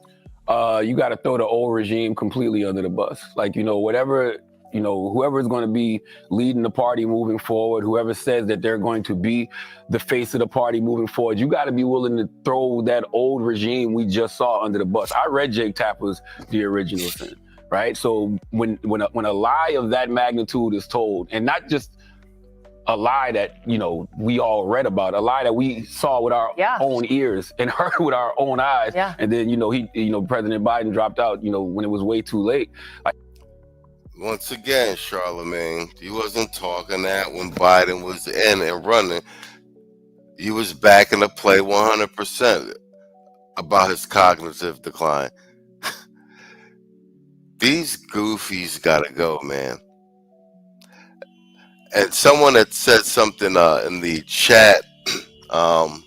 You got to throw the old regime completely under the bus. Whoever is going to be leading the party moving forward, whoever says that they're going to be the face of the party moving forward, you got to be willing to throw that old regime we just saw under the bus. I read Jake Tapper's The Original Sin. Right. So when a lie of that magnitude is told, and not just a lie that, we all read about, a lie that we saw with our own ears and heard with our own eyes. Yeah. And then, President Biden dropped out, when it was way too late. Once again, Charlemagne, he wasn't talking that when Biden was in and running. He was backing the play 100% about his cognitive decline. These goofies gotta go, man. And someone had said something in the chat. The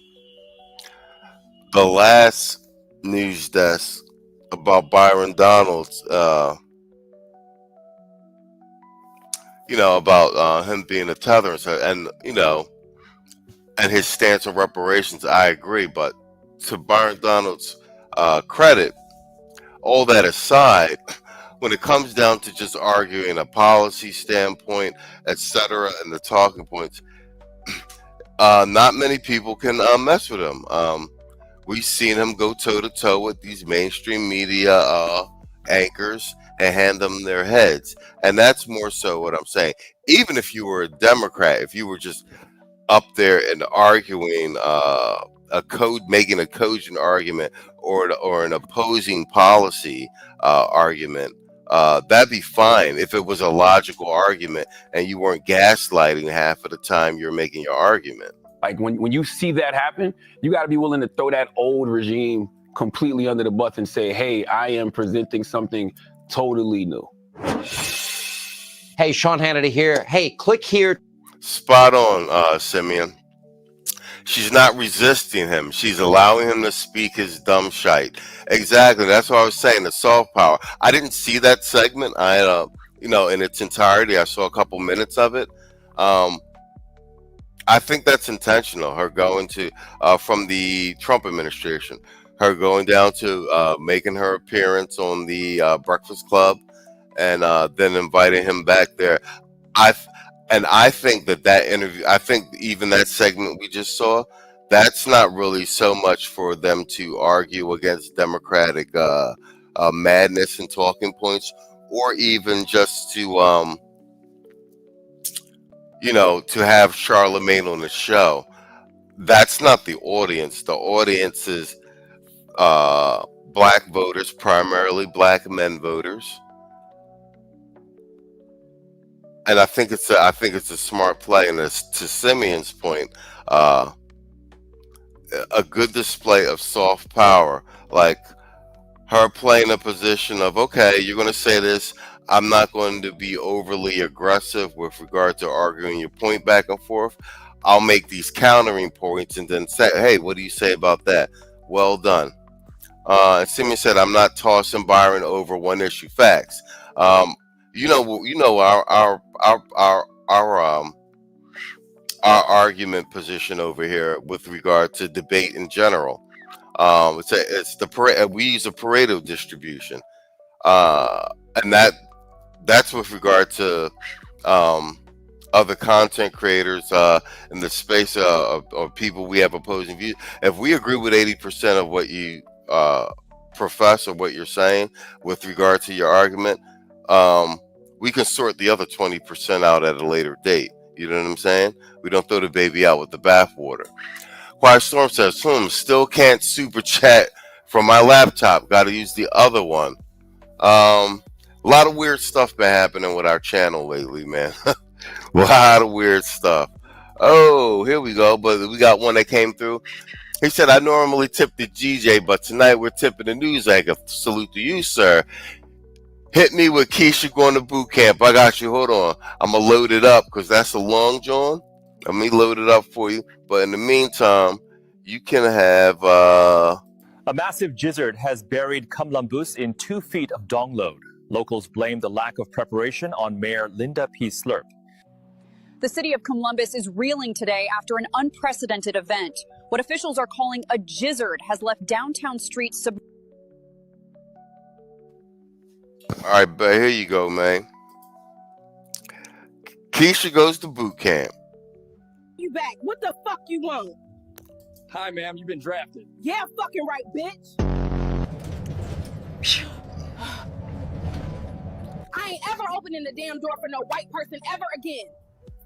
last news desk about Byron Donalds, about him being a tether and his stance on reparations. I agree, but to Byron Donalds' credit, all that aside, when it comes down to just arguing a policy standpoint, etc., and the talking points, not many people can mess with him. We've seen him go toe-to-toe with these mainstream media anchors and hand them their heads. And that's more so what I'm saying. Even if you were a Democrat, if you were just up there and arguing making a cogent argument or an opposing policy argument, that'd be fine if it was a logical argument and you weren't gaslighting half of the time you're making your argument. Like when you see that happen, you got to be willing to throw that old regime completely under the bus and say, hey, I am presenting something totally new. Hey, Sean Hannity here. Hey, click here. Spot on, Simeon. She's not resisting him. She's allowing him to speak his dumb shite. Exactly. That's what I was saying, the soft power. I didn't see that segment. I had, in its entirety. I saw a couple minutes of it. I think that's intentional. Her going to, from the Trump administration, her going down to making her appearance on the Breakfast Club and then inviting him back there. I think that interview, I think even that segment we just saw, that's not really so much for them to argue against Democratic madness and talking points, or even just to, to have Charlemagne on the show. That's not the audience. The audience is black voters, primarily black men voters. And I think it's a smart play, and to Simeon's point, a good display of soft power, like her playing a position of, okay, you're going to say this. I'm not going to be overly aggressive with regard to arguing your point back and forth. I'll make these countering points and then say, hey, what do you say about that? Well done. And Simeon said, I'm not tossing Byron over one issue facts. Our argument position over here with regard to debate in general. It's the Pareto. We use a Pareto distribution, and that's with regard to other content creators in the space or people we have opposing views. If we agree with 80% of what you profess or what you're saying with regard to your argument, we can sort the other 20% out at a later date. You know what I'm saying? We don't throw the baby out with the bathwater. Quiet Storm says, still can't super chat from my laptop. Got to use the other one. A lot of weird stuff been happening with our channel lately, man. A lot of weird stuff. Oh, here we go. But we got one that came through. He said, I normally tip the GJ, but tonight we're tipping the news anchor. Salute to you, sir. Hit me with Keisha going to boot camp. I got you. Hold on. I'm going to load it up because that's a long John. Let me load it up for you. But in the meantime, you can have... A massive gizzard has buried Kamlambus in 2 feet of dong load. Locals blame the lack of preparation on Mayor Linda P. Slurp. The city of Columbus is reeling today after an unprecedented event. What officials are calling a gizzard has left downtown streets All right, but here you go, man. Keisha goes to boot camp. You back. What the fuck you want? Hi, ma'am. You've been drafted. Yeah, fucking right, bitch. I ain't ever opening the damn door for no white person ever again.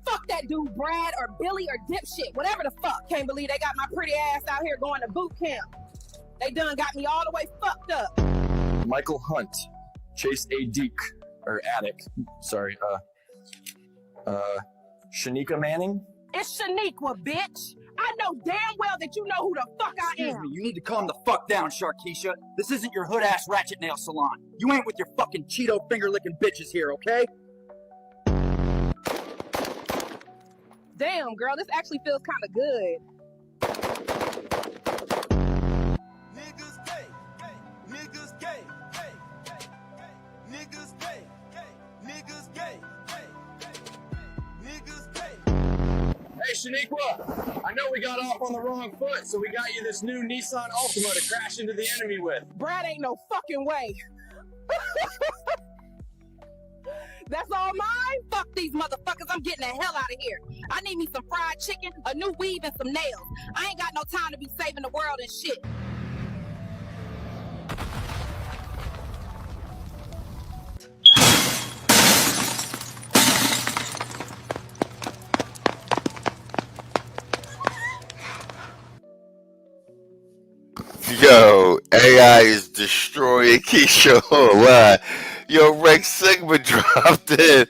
Fuck that dude, Brad or Billy or dipshit, whatever the fuck. Can't believe they got my pretty ass out here going to boot camp. They done got me all the way fucked up. Michael Hunt, Chase Shanika Manning. It's Shaniqua, bitch. I know damn well that you know who the fuck I Excuse am. me, you need to calm the fuck down, Sharkeisha. This isn't your hood-ass ratchet nail salon. You ain't with your fucking Cheeto finger-licking bitches here, okay? Damn, girl, this actually feels kind of good. Niggas gay, niggas gay, niggas gay, niggas gay, niggas gay. Hey, Shaniqua, I know we got off on the wrong foot, so we got you this new Nissan Altima to crash into the enemy with. Brad ain't no fucking way. That's all mine? Fuck these motherfuckers. I'm getting the hell out of here. I need me some fried chicken, a new weave, and some nails. I ain't got no time to be saving the world and shit. Yo, AI is destroying Keisha online. Yo, Rex Sigma dropped in.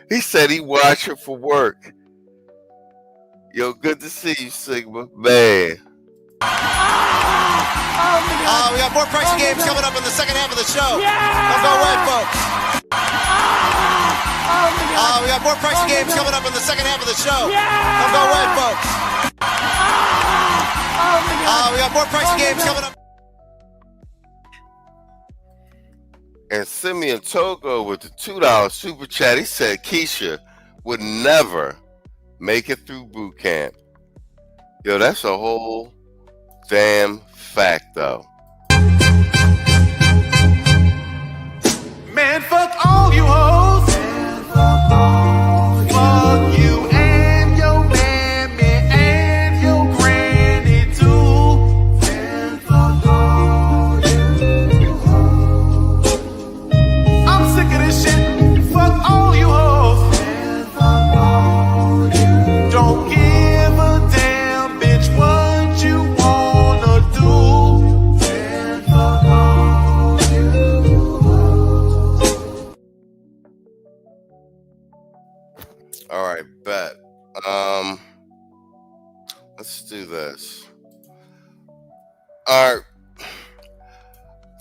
He said he watched her for work. Yo, good to see you, Sigma. Man. We got more pricey games coming up in the second half of the show. Don't go away, folks. We got more pricey games coming up in the second half of the show. Don't go away, folks. We got more pricey games coming up. And Simeon Togo with the $2 super chat. He said Keisha would never make it through boot camp. Yo, that's a whole damn fact, though. Man, fuck all you hoes. Fuck you and your mammy and your granny too. Man, fuck all you hoes. I'm sick of this shit. Fuck all you hoes. Man, fuck all you. Don't give a damn, bitch, what you wanna do. Man, fuck all you hoes. All right, bet. Let's do this. All right.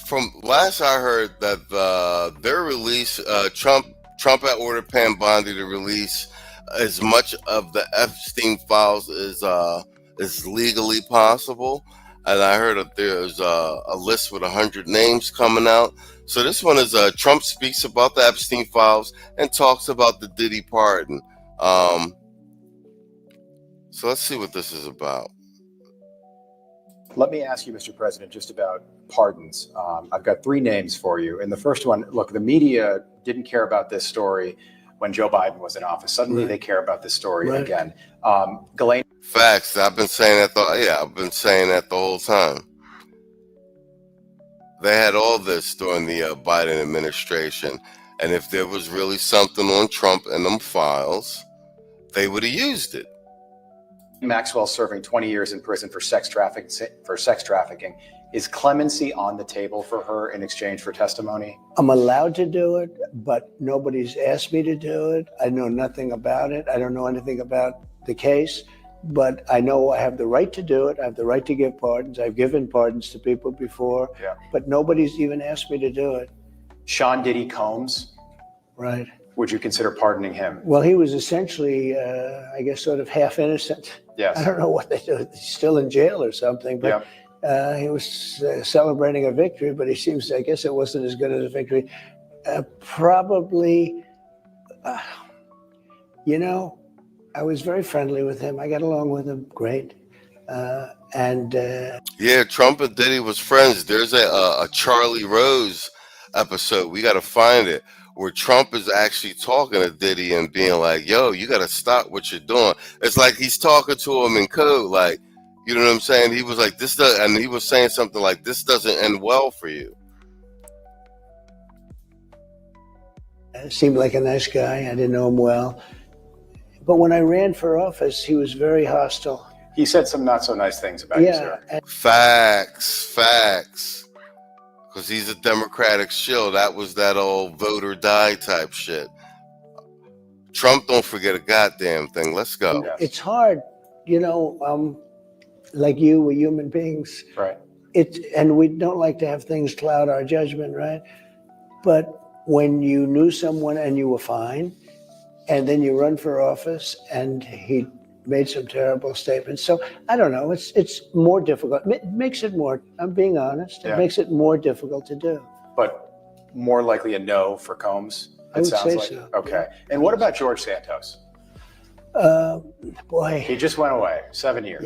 From last I heard that their release, Trump had ordered Pam Bondi to release as much of the Epstein files as legally possible, and I heard that there's a list with 100 names coming out. So this one is Trump speaks about the Epstein files and talks about the Diddy pardon. So let's see what this is about. Let me ask you, Mr. President, just about pardons. I've got three names for you. And the first one, look, the media didn't care about this story when Joe Biden was in office. Suddenly they care about this story again. Ghislaine. Facts. I've been saying that. I've been saying that the whole time. They had all this during the Biden administration. And if there was really something on Trump and them files, they would have used it. Maxwell serving 20 years in prison for sex trafficking. Is clemency on the table for her in exchange for testimony? I'm allowed to do it, but nobody's asked me to do it. I know nothing about it. I don't know anything about the case, but I know I have the right to do it. I have the right to give pardons. I've given pardons to people before, but nobody's even asked me to do it. Sean Diddy Combs. Right. Would you consider pardoning him? Well, he was essentially, I guess, sort of half innocent. Yes. I don't know what they do. He's still in jail or something, but he was celebrating a victory, but he seems, I guess it wasn't as good as a victory. Probably, I was very friendly with him. I got along with him great. Yeah, Trump and Diddy was friends. There's a Charlie Rose episode. We got to find it, where Trump is actually talking to Diddy and being like, yo, you got to stop what you're doing. It's like he's talking to him in code, like, you know what I'm saying? He was like, and he was saying something like, this doesn't end well for you. Seemed like a nice guy. I didn't know him well. But when I ran for office, he was very hostile. He said some not so nice things about you, sir. Facts. Because he's a Democratic shill. That was that old vote or die type shit. Trump don't forget a goddamn thing. Let's go. It's hard, like you, we're human beings. Right. And we don't like to have things cloud our judgment, right? But when you knew someone and you were fine, and then you run for office and he made some terrible statements. So I don't know, it's more difficult. It makes it more, I'm being honest, it makes it more difficult to do. But more likely a no for Combs, I would say so. Okay. And what about George Santos? Boy. He just went away, 7 years.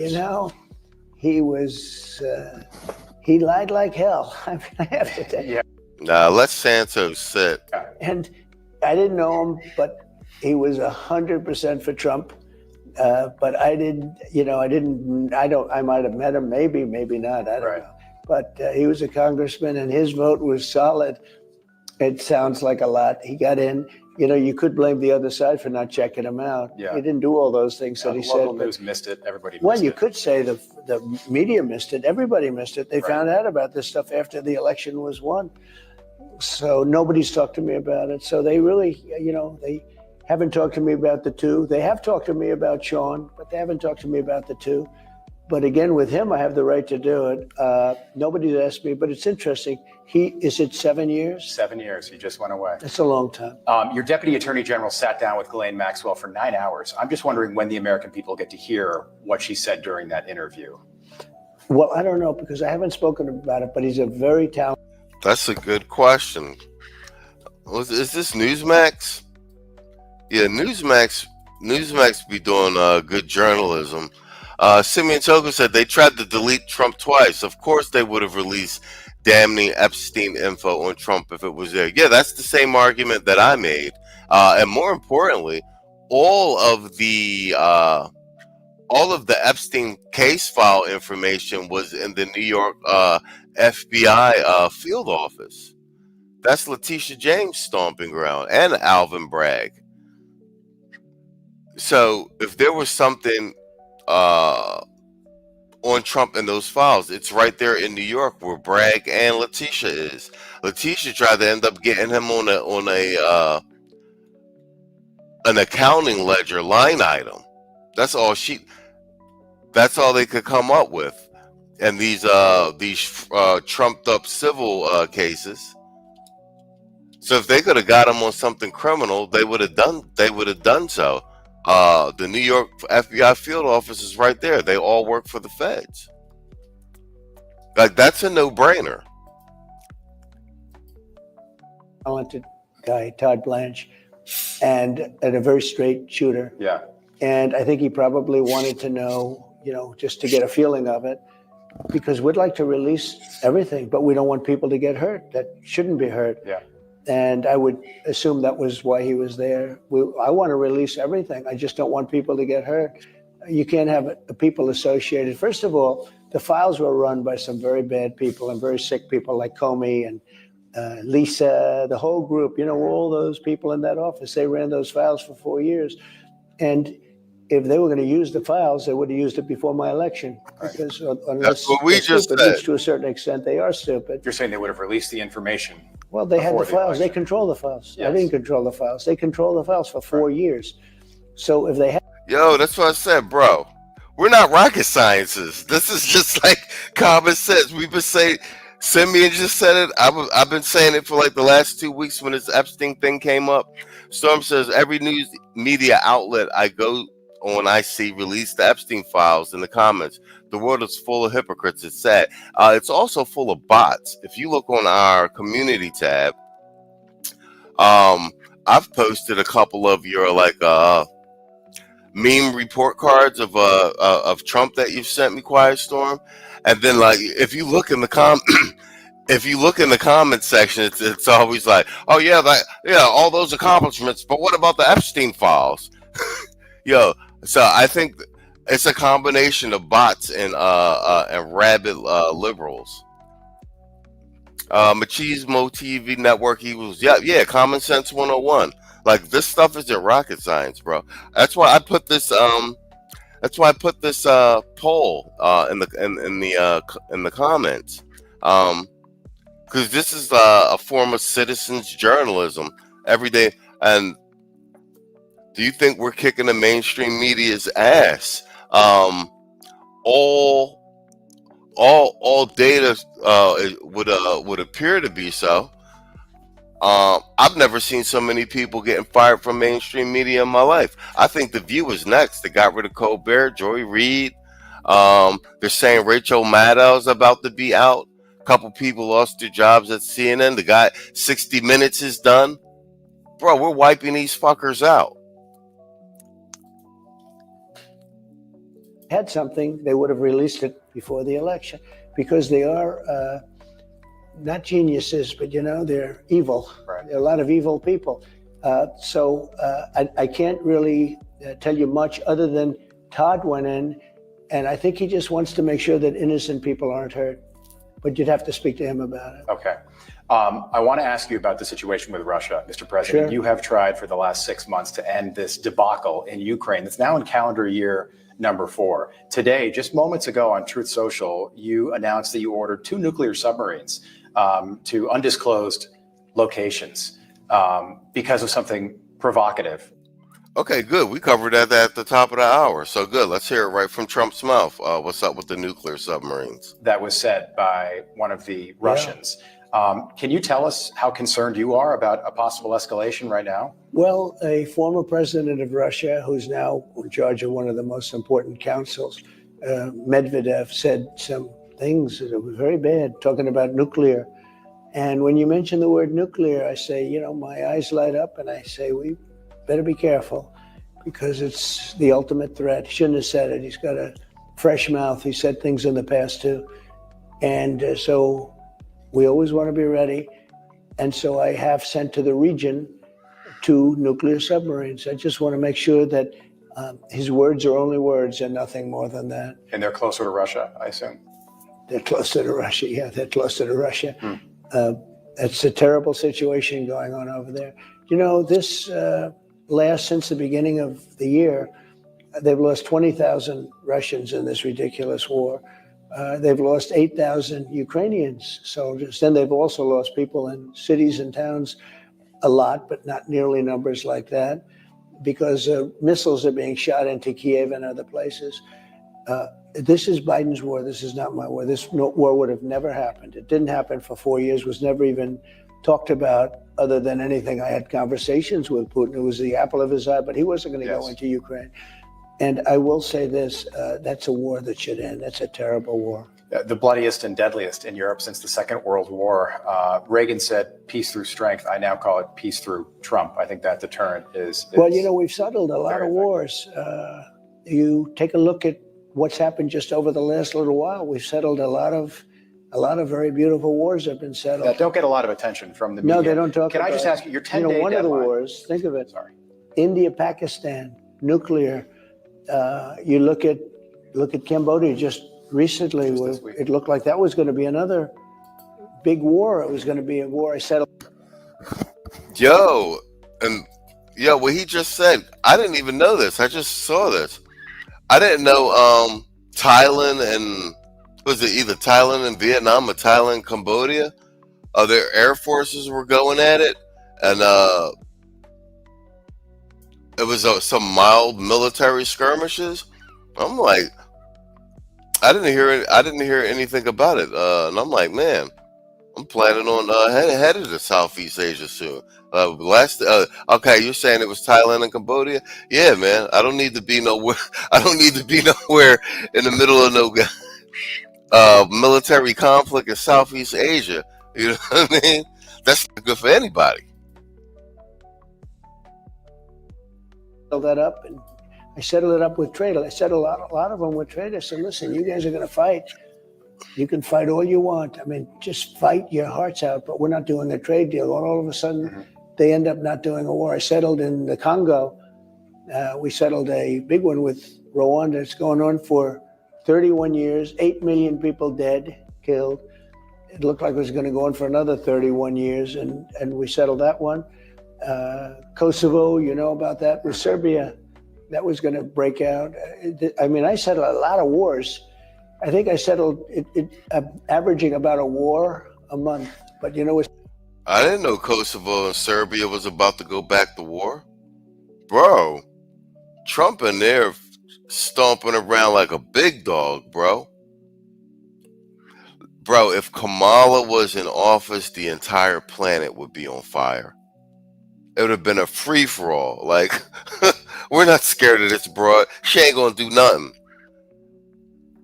He was, he lied like hell. I mean, I have to tell you. Nah, let Santos sit. And I didn't know him, but he was 100% for Trump. But I didn't, I might have met him, maybe not, I don't know. But he was a congressman and his vote was solid. It sounds like a lot. He got in. You could blame the other side for not checking him out. Yeah. He didn't do all those things that he said. Local news missed it. Everybody missed it. Well, you could say the media missed it. Everybody missed it. They found out about this stuff after the election was won. So nobody's talked to me about it. So they really, they haven't talked to me about the two. They have talked to me about Sean, but they haven't talked to me about the two. But again, with him, I have the right to do it. Nobody's asked me, but it's interesting. Is it 7 years? 7 years. He just went away. That's a long time. Your deputy attorney general sat down with Ghislaine Maxwell for 9 hours. I'm just wondering when the American people get to hear what she said during that interview. Well, I don't know because I haven't spoken about it, but he's a very talented. That's a good question. Is this Newsmax? Yeah, Newsmax be doing good journalism. Simeon Togo said they tried to delete Trump twice. Of course they would have released damning Epstein info on Trump if it was there. Yeah, that's the same argument that I made. And more importantly, all of the Epstein case file information was in the New York FBI field office. That's Letitia James' stomping ground and Alvin Bragg. So if there was something on Trump in those files, it's right there in New York where Bragg and Letitia is. Letitia tried to end up getting him on an accounting ledger line item. That's all they could come up with. And these trumped up civil cases. So if they could have got him on something criminal, they would have done so. The New York FBI field office is right there. They all work for the feds. Like, that's a no-brainer. Talented guy, Todd Blanche, and a very straight shooter. Yeah. And I think he probably wanted to know, just to get a feeling of it. because we'd like to release everything, but we don't want people to get hurt that shouldn't be hurt. Yeah. And I would assume that was why he was there. I want to release everything. I just don't want people to get hurt. You can't have people associated. First of all, the files were run by some very bad people and very sick people like Comey and Lisa, the whole group, all those people in that office. They ran those files for 4 years. And if they were going to use the files, they would have used it before my election. Because unless That's what we just stupid, said. which to a certain extent they are stupid. You're saying they would have released the information. Well, they had the before files. They election. control the files. Yes. I didn't control the files. They control the files for 4 years. So if they had Yo, that's what I said, bro. We're not rocket scientists. This is just like common sense. We've been saying, Simeon just said it. I've been saying it for like the last 2 weeks when this Epstein thing came up. Storm says every news media outlet I go on, I see release the Epstein files in the comments. The world is full of hypocrites. It's sad. It's also full of bots. If you look on our community tab, I've posted a couple of your like meme report cards of Trump that you've sent me, Quiet Storm, and then like if you look in the if you look in the comment section, it's always like, oh yeah, all those accomplishments, but what about the Epstein files? Yo, so I think it's a combination of bots and rabid liberals. Machismo TV Network Eagles, yeah, Common Sense 101. Like this stuff isn't rocket science, bro. That's why I put this poll in the comments. Because this is a form of citizens journalism every day. And do you think we're kicking the mainstream media's ass? All data would appear to be so. I've never seen so many people getting fired from mainstream media in my life. I think The View is next. They got rid of Colbert, Joy Reid. They're saying Rachel Maddow's about to be out. A couple people lost their jobs at CNN. The guy 60 Minutes is done. Bro, we're wiping these fuckers out. had something, they would have released it before the election, because they are not geniuses, but they're evil. Right. There are a lot of evil people. So I can't really tell you much other than Todd went in, and I think he just wants to make sure that innocent people aren't hurt. But you'd have to speak to him about it. Okay. I want to ask you about the situation with Russia, Mr. President. Sure. You have tried for the last 6 months to end this debacle in Ukraine. It's now in calendar year number 4. Today, just moments ago on Truth Social, you announced that you ordered 2 nuclear submarines to undisclosed locations because of something provocative. Okay, good. We covered that at the top of the hour. So good. Let's hear it right from Trump's mouth. What's up with the nuclear submarines? That was said by one of the Russians. Can you tell us how concerned you are about a possible escalation right now? Well, a former president of Russia, who's now in charge of one of the most important councils, Medvedev, said some things that were very bad, talking about nuclear. And when you mention the word nuclear, I say, my eyes light up and I say, we better be careful, because it's the ultimate threat. He shouldn't have said it. He's got a fresh mouth. He said things in the past too. And so we always want to be ready. And so I have sent to the region 2 nuclear submarines. I just want to make sure that his words are only words and nothing more than that. And they're closer to Russia, I assume? They're closer to Russia. Yeah, they're closer to Russia. It's a terrible situation going on over there. This last, since the beginning of the year, they've lost 20,000 Russians in this ridiculous war. They've lost 8,000 Ukrainians soldiers. Then they've also lost people in cities and towns a lot, but not nearly numbers like that, because missiles are being shot into Kiev and other places. This is Biden's war. This is not my war. This war would have never happened. It didn't happen for 4 years, was never even talked about other than anything. I had conversations with Putin. It was the apple of his eye, but he wasn't going to go into Ukraine. And I will say this, that's a war that should end. That's a terrible war. The bloodiest and deadliest in Europe since the Second World War. Reagan said peace through strength. I now call it peace through Trump. I think that deterrent is well, we've settled a lot of wars. You take a look at what's happened just over the last little while. We've settled a lot of very beautiful wars have been settled. That don't get a lot of attention from the media. No, they don't talk Can about I just it. ask you, your 10-day one of the deadline- wars, think of it. Sorry. India, Pakistan, nuclear. You look at Cambodia just recently. It looked like that was going to be another big war. It was going to be a war. I settled. Yo, what he just said, I didn't even know this. I just saw this. I didn't know Thailand and was it either Thailand and Vietnam or Thailand and Cambodia? Their air forces were going at it, and it was some mild military skirmishes. I'm like, I didn't hear anything about it, and I'm like, man, I'm planning on headed to Southeast Asia soon. Okay, you're saying it was Thailand and Cambodia? Yeah, man. I don't need to be nowhere. I don't need to be nowhere in the middle of no military conflict in Southeast Asia. You know what I mean? That's not good for anybody. That up, and I settled it up with trade. I settled a lot of them with trade. I said, listen, you guys are going to fight. You can fight all you want. I mean, just fight your hearts out, but we're not doing a trade deal. All of a sudden, they end up not doing a war. I settled in the Congo. We settled a big one with Rwanda. It's going on for 31 years, 8 million people dead, killed. It looked like it was going to go on for another 31 years, and we settled that one. Kosovo, you know about that. With Serbia, that was going to break out. I mean, I settled a lot of wars. I think I settled averaging about a war a month. But you know, I didn't know Kosovo and Serbia was about to go back to war. Bro, Trump in there stomping around like a big dog, bro. Bro, if Kamala was in office, the entire planet would be on fire. It would have been a free-for-all. Like, we're not scared of this broad. She ain't gonna do nothing.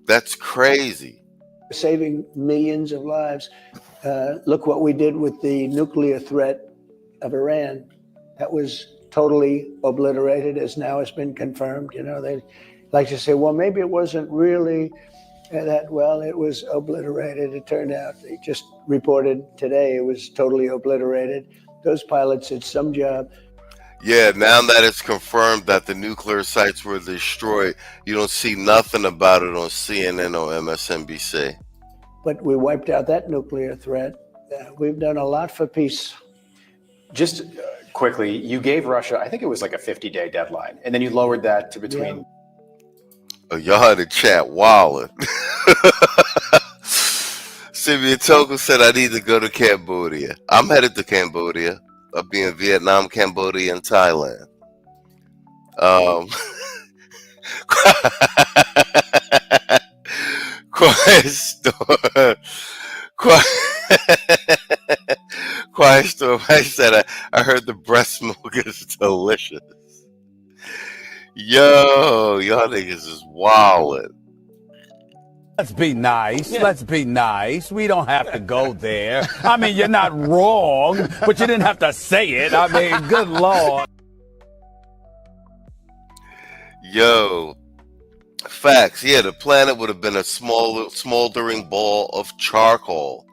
That's crazy. saving millions of lives. Look what we did with the nuclear threat of Iran. That was totally obliterated, as now has been confirmed. You know, they like to say, well, maybe it wasn't really that well. It was obliterated. It turned out, they just reported today, it was totally obliterated. Those pilots did some job. Yeah, now that it's confirmed that the nuclear sites were destroyed, you don't see nothing about it on CNN or MSNBC. But we wiped out that nuclear threat. We've done a lot for peace. Just quickly, you gave Russia, I think it was like a 50-day deadline, and then you lowered that to between... Yeah. Oh, y'all in the chat wildin'. Sylvia Toko said I need to go to Cambodia. I'm headed to Cambodia. I'll be in Vietnam, Cambodia, and Thailand. Quiet storm. I said I heard the breast milk is delicious. Yo, y'all niggas is wildin'. Let's be nice. Yeah. Let's be nice. We don't have to go there. I mean, you're not wrong, but you didn't have to say it. I mean, good Lord. Yo, facts. Yeah, the planet would have been a smoldering ball of charcoal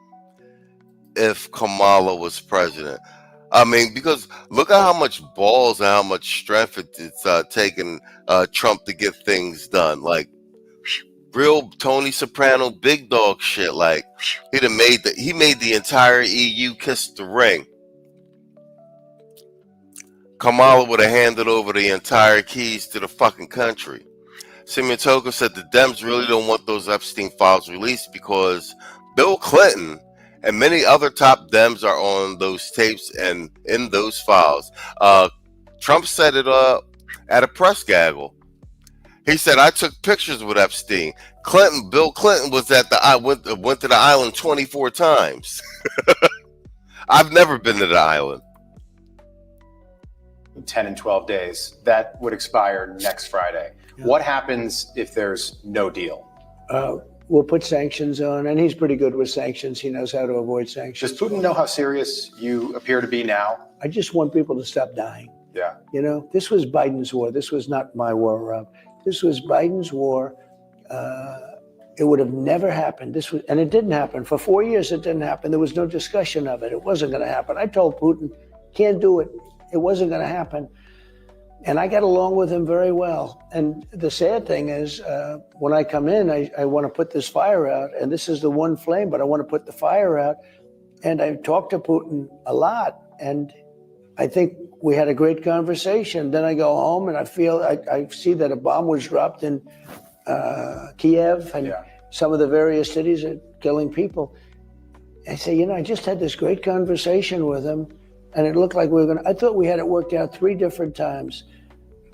if Kamala was president. I mean, because look at how much balls and how much strength it's taken Trump to get things done. Like, real Tony Soprano big dog shit. Like, he made the entire EU kiss the ring. Kamala would have handed over the entire keys to the fucking country. Simeon Toko said the Dems really don't want those Epstein files released because Bill Clinton and many other top Dems are on those tapes and in those files. Trump said it at a press gaggle. He said, I took pictures with Epstein. Bill Clinton was went to the island 24 times. I've never been to the island. 10 and 12 days. That would expire next Friday. Yeah. What happens if there's no deal? We'll put sanctions on, and he's pretty good with sanctions. He knows how to avoid sanctions. Does Putin know how serious you appear to be now? I just want people to stop dying. Yeah. You know, this was Biden's war. This was not my war, Rob. This was Biden's war. It would have never happened. And it didn't happen. For 4 years, it didn't happen. There was no discussion of it. It wasn't going to happen. I told Putin, can't do it. It wasn't going to happen. And I got along with him very well. And the sad thing is, when I come in, I want to put this fire out. And this is the one flame, but I want to put the fire out. And I talked to Putin a lot. And I think we had a great conversation. Then I go home and I see that a bomb was dropped in Kiev and some of the various cities are killing people. I say, I just had this great conversation with him, and it looked like I thought we had it worked out 3 different times.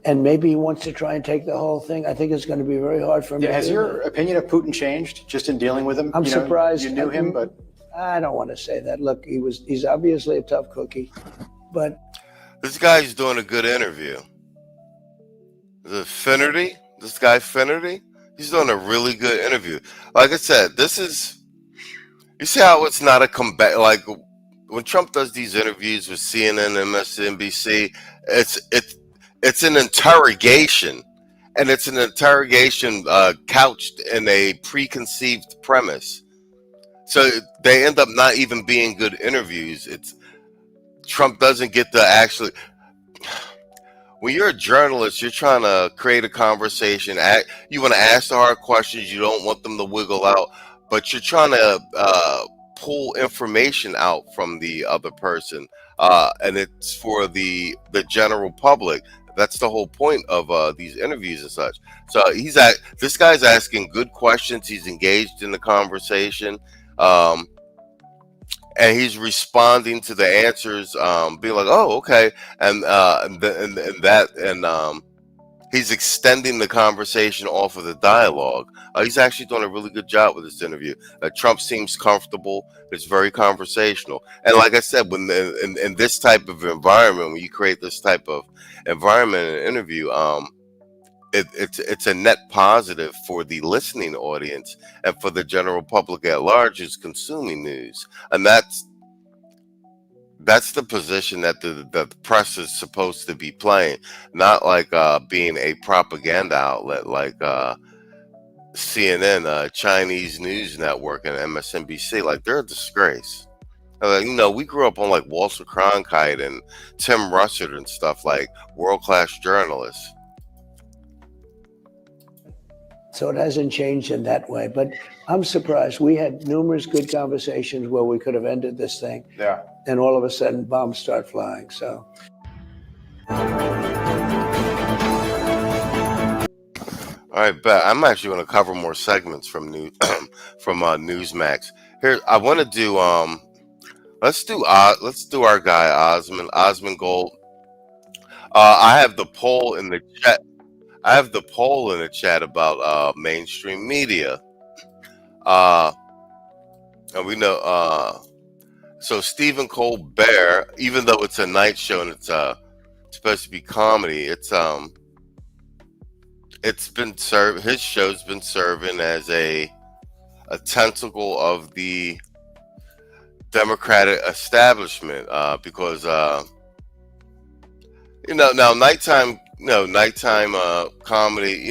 And maybe he wants to try and take the whole thing. I think it's going to be very hard for him. Has your opinion of Putin changed just in dealing with him? I'm surprised. You knew him, but I don't want to say that. Look, he's obviously a tough cookie, but this guy's doing a good interview. Is it Finnerty? This guy Finnerty? He's doing a really good interview. Like I said, you see how it's not a combat. Like when Trump does these interviews with CNN, MSNBC, it's an interrogation, and it's an interrogation couched in a preconceived premise. So they end up not even being good interviews. Trump doesn't get to actually. When you're a journalist, you're trying to create a conversation. You want to ask the hard questions. You don't want them to wiggle out, but you're trying to pull information out from the other person, and it's for the general public. That's the whole point of these interviews and such. So this guy's asking good questions. He's engaged in the conversation. And he's responding to the answers, being like, "Oh, okay," and he's extending the conversation off of the dialogue. He's actually doing a really good job with this interview. Trump seems comfortable. It's very conversational, and like I said, when in this type of environment, when you create this type of environment in an interview, it's a net positive for the listening audience and for the general public at large who's consuming news. And that's the position that the press is supposed to be playing, not like being a propaganda outlet like CNN, Chinese News Network, and MSNBC. Like, they're a disgrace. We grew up on like Walter Cronkite and Tim Russert and stuff, like world-class journalists. So it hasn't changed in that way. But I'm surprised. We had numerous good conversations where we could have ended this thing. Yeah. And all of a sudden, bombs start flying. So. All right, but I'm actually going to cover more segments from Newsmax. Here, I want to do let's do our guy Osmond Gold. I have the poll in the chat. About mainstream media. And we know, so Stephen Colbert, even though it's a night show and it's supposed to be comedy, it's been his show's been serving as a tentacle of the Democratic establishment, because now nighttime comedy,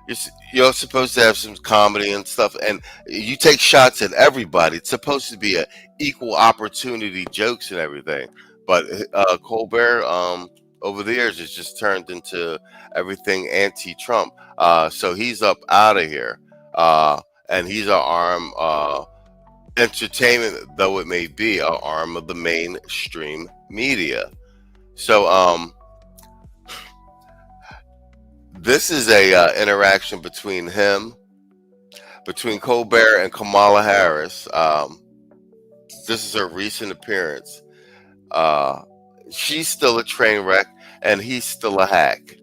it's you're supposed to have some comedy and stuff, and you take shots at everybody. It's supposed to be a equal opportunity jokes and everything. But Colbert, over the years, has just turned into everything anti-Trump. So he's up out of here, and he's an arm, entertainment though it may be, an arm of the mainstream media. So this is a interaction between Colbert and Kamala Harris. This is her recent appearance. She's still a train wreck, and he's still a hack.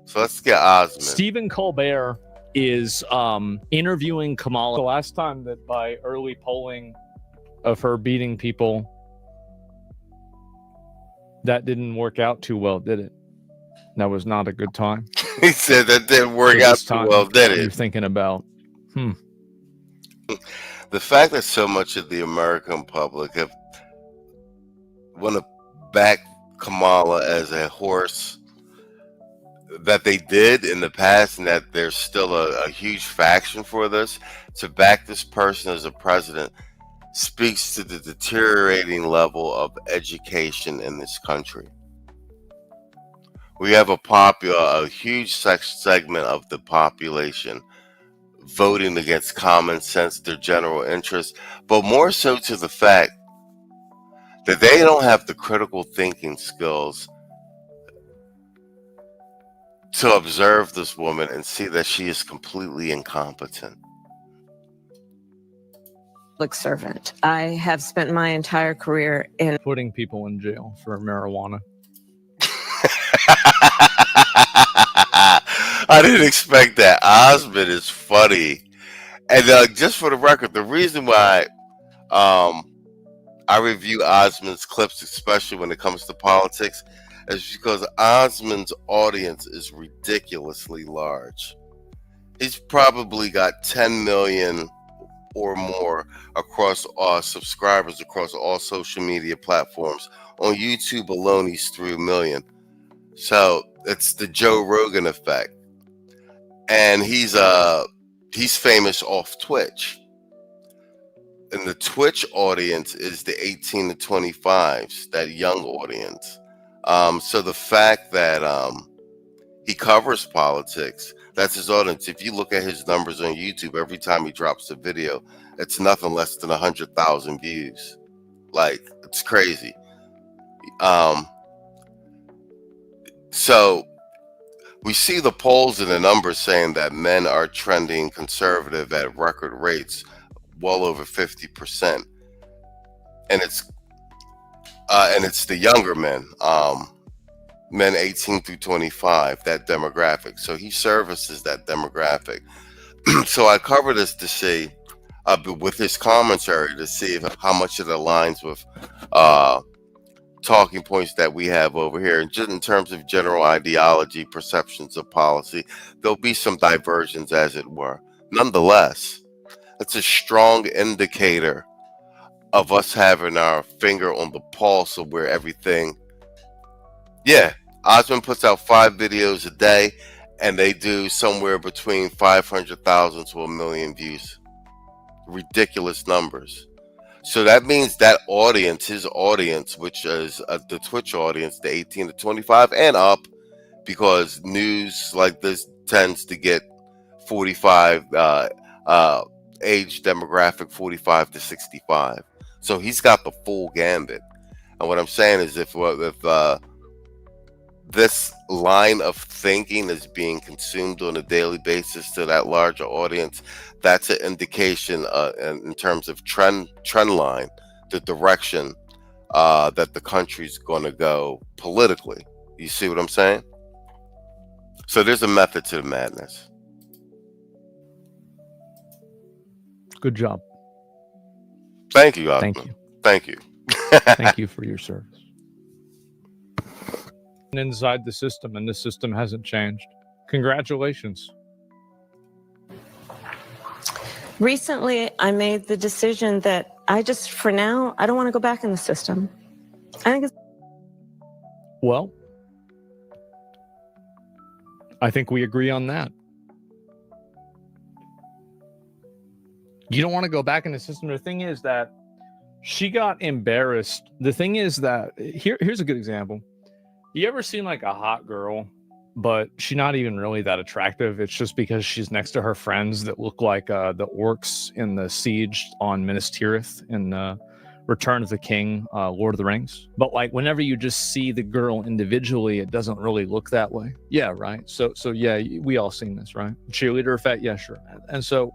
So let's get Osmond. Stephen Colbert is interviewing Kamala. The last time that by early polling of her beating people, that didn't work out too well, did it? That was not a good time. He said that didn't work out too well, did it? You're thinking about, The fact that so much of the American public want to back Kamala as a horse that they did in the past, and that there's still a huge faction for this, to back this person as a president speaks to the deteriorating level of education in this country. We have a huge segment of the population voting against common sense, their general interest, but more so to the fact that they don't have the critical thinking skills to observe this woman and see that she is completely incompetent. Public servant. I have spent my entire career in putting people in jail for marijuana. I didn't expect that. Osmond is funny. And just for the record, the reason why I review Osmond's clips, especially when it comes to politics, is because Osmond's audience is ridiculously large. He's probably got 10 million or more across all subscribers across all social media platforms. On YouTube alone, he's 3 million. So it's the Joe Rogan effect. And he's famous off Twitch. And the Twitch audience is the 18 to 25s, that young audience. So the fact that he covers politics, that's his audience. If you look at his numbers on YouTube, every time he drops a video, it's nothing less than 100,000 views. Like, it's crazy. So we see the polls and the numbers saying that men are trending conservative at record rates, well over 50%, and it's the younger men, men 18 through 25, that demographic. So he services that demographic. So I cover this to see, with his commentary, to see how much it aligns with talking points that we have over here. And just in terms of general ideology, perceptions of policy, there'll be some diversions, as it were. Nonetheless, it's a strong indicator of us having our finger on the pulse of where everything. Yeah, Osmond puts out 5 videos a day, and they do somewhere between 500,000 to 1 million views. Ridiculous numbers. So that means that audience, his audience, which is the Twitch audience, the 18 to 25 and up, because news like this tends to get 45 age demographic, 45 to 65. So he's got the full gambit. And what I'm saying is, if this line of thinking is being consumed on a daily basis to that larger audience, that's an indication in terms of trend line, the direction that the country's going to go politically. You see what I'm saying? So there's a method to the madness. Good job. Thank you, Osmond. Thank you. Thank you. Thank you for your service. Inside the system, and the system hasn't changed. Congratulations. Recently, I made the decision that for now, I don't want to go back in the system. I think it's. Well, I think we agree on that. You don't want to go back in the system. The thing is that she got embarrassed. The thing is that here's a good example. You ever seen like a hot girl, but she's not even really that attractive? It's just because she's next to her friends that look like the orcs in the siege on Minas Tirith in Return of the King, Lord of the Rings. But like whenever you just see the girl individually, it doesn't really look that way. Yeah, right. So yeah, we all seen this, right? Cheerleader effect. Yeah, sure. And so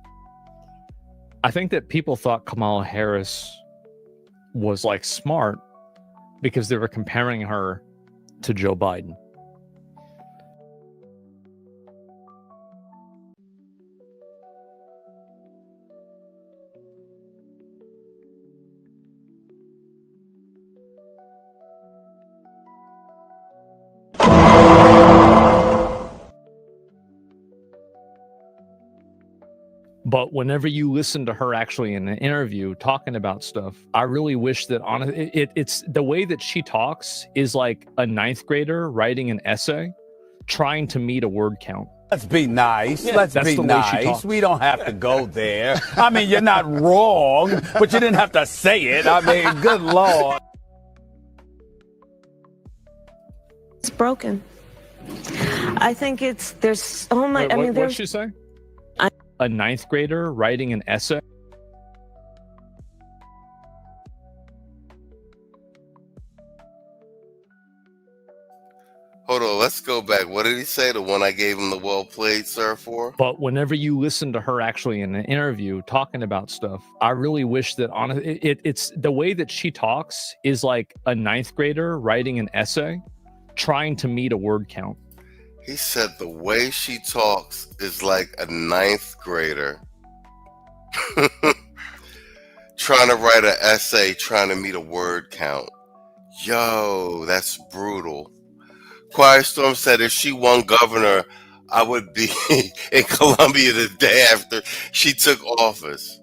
I think that people thought Kamala Harris was like smart because they were comparing her to Joe Biden. But whenever you listen to her actually in an interview talking about stuff, I really wish that it's the way that she talks is like a 9th grader writing an essay. trying to meet a word count. Let's be nice. Yeah, Let's that's be the way she nice. talks. We don't have to go there. I mean, you're not wrong, but you didn't have to say it. I mean, good Lord. It's broken. I think there's so much. Wait, I mean, what did there's she say? A ninth grader writing an essay? Hold on, let's go back. What did he say? The one I gave him the well played, sir, for? But whenever you listen to her actually in an interview talking about stuff, I really wish that it's the way that she talks is like a ninth grader writing an essay, trying to meet a word count. He said the way she talks is like a ninth grader trying to write an essay, trying to meet a word count. Yo, that's brutal. Quiet Storm said if she won governor, I would be in Colombia the day after she took office.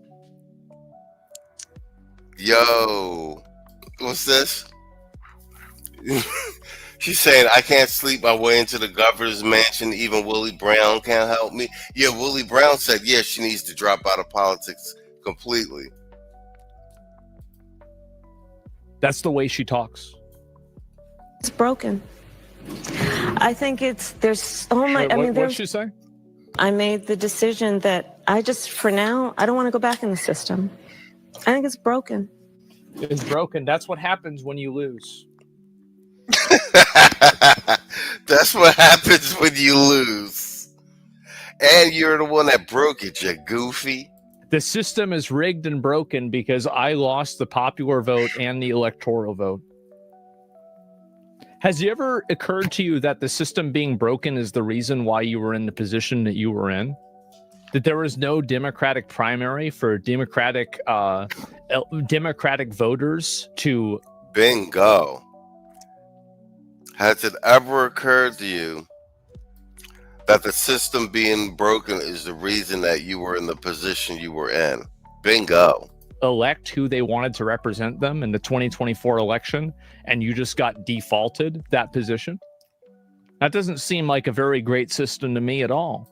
Yo, what's this? She's saying, I can't sleep my way into the governor's mansion. Even Willie Brown can't help me. Yeah, Willie Brown said, yeah, she needs to drop out of politics completely. That's the way she talks. It's broken. I think there's so much. Wait, I mean, what did she say? I made the decision that for now, I don't want to go back in the system. I think it's broken. It's broken. That's what happens when you lose. That's what happens when you lose. And you're the one that broke it, you goofy. The system is rigged and broken because I lost the popular vote and the electoral vote. Has it ever occurred to you that the system being broken is the reason why you were in the position that you were in? That there was no Democratic primary for Democratic voters to... Bingo. Has it ever occurred to you that the system being broken is the reason that you were in the position you were in? Bingo. Elect who they wanted to represent them in the 2024 election, and you just got defaulted that position? That doesn't seem like a very great system to me at all.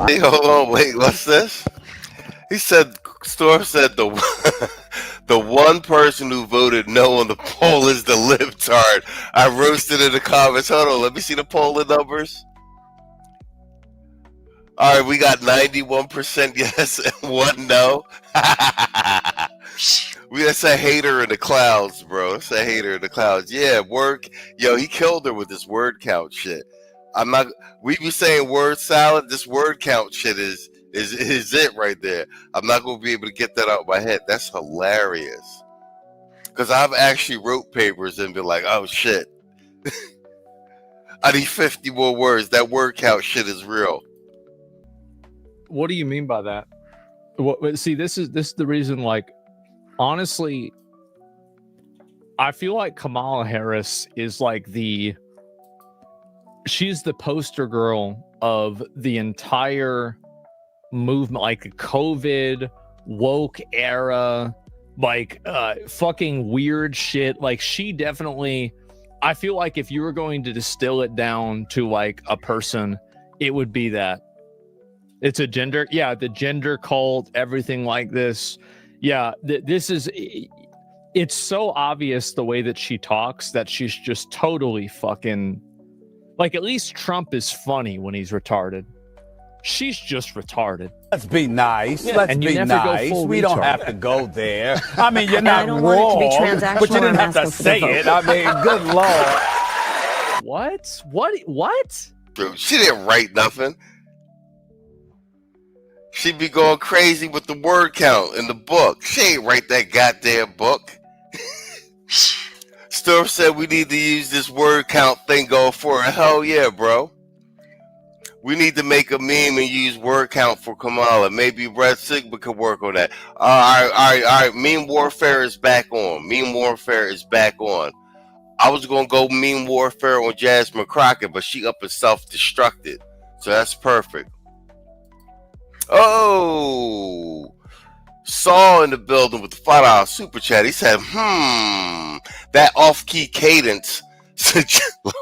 Hey, hold on, wait, what's this? He said, Storm said the one person who voted no on the poll is the libtard. I roasted in the comments. Hold on, let me see the polling numbers. All right, we got 91% yes and 1 no. That's a hater in the clouds, bro. That's a hater in the clouds. Yeah, work. Yo, he killed her with this word count shit. We be saying word salad. This word count shit is it right there. I'm not going to be able to get that out of my head. That's hilarious. Because I've actually wrote papers and been like, oh, shit. I need 50 more words. That word count shit is real. What do you mean by that? See, this is the reason, like, honestly, I feel like Kamala Harris is like she's the poster girl of the entire movement, like a COVID woke era, like fucking weird shit. Like, she definitely, I feel like if you were going to distill it down to like a person, it would be that. It's a gender, yeah, the gender cult, everything like this. Yeah, this is, it's so obvious the way that she talks that she's just totally fucking, like, at least Trump is funny when he's retarded. She's just retarded. Let's be nice. Yeah, Let's be nice. We don't have to go there. I mean, you're not wrong, but you didn't have to say it. I mean, good Lord. What? Dude, she didn't write nothing. She'd be going crazy with the word count in the book. She ain't write that goddamn book. Storm said we need to use this word count thing going forward. Hell yeah, bro. We need to make a meme and use word count for Kamala. Maybe Red Sigma could work on that. All right. Meme warfare is back on. I was going to go meme warfare on Jasmine Crockett, but she up and self-destructed. So that's perfect. Oh, Saul in the building with the $5 super chat. He said, that off-key cadence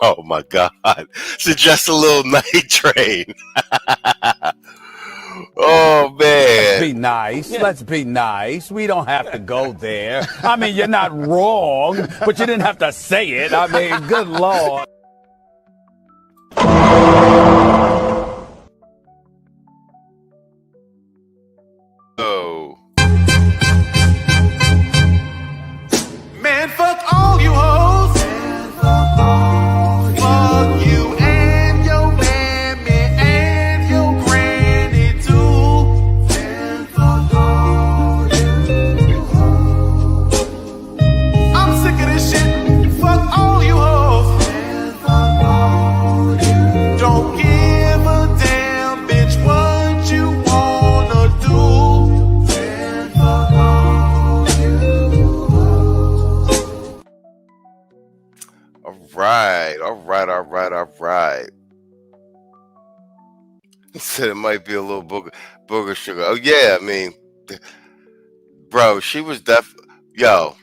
Oh my God. Suggest a little night train. Oh Let's man. be nice. Let's be nice. We don't have to go there. I mean, you're not wrong, but you didn't have to say it. I mean, good Lord. Oh. Man, fuck all you hoes. Fuck you and your mammy and your granny too. Fuck all you hoes. I'm sick of this shit. Fuck all you hoes. Don't give a damn, bitch, what you wanna do. Fuck all you hoes. All right. He said it might be a little booger sugar. Oh yeah, I mean, bro, she was Yo,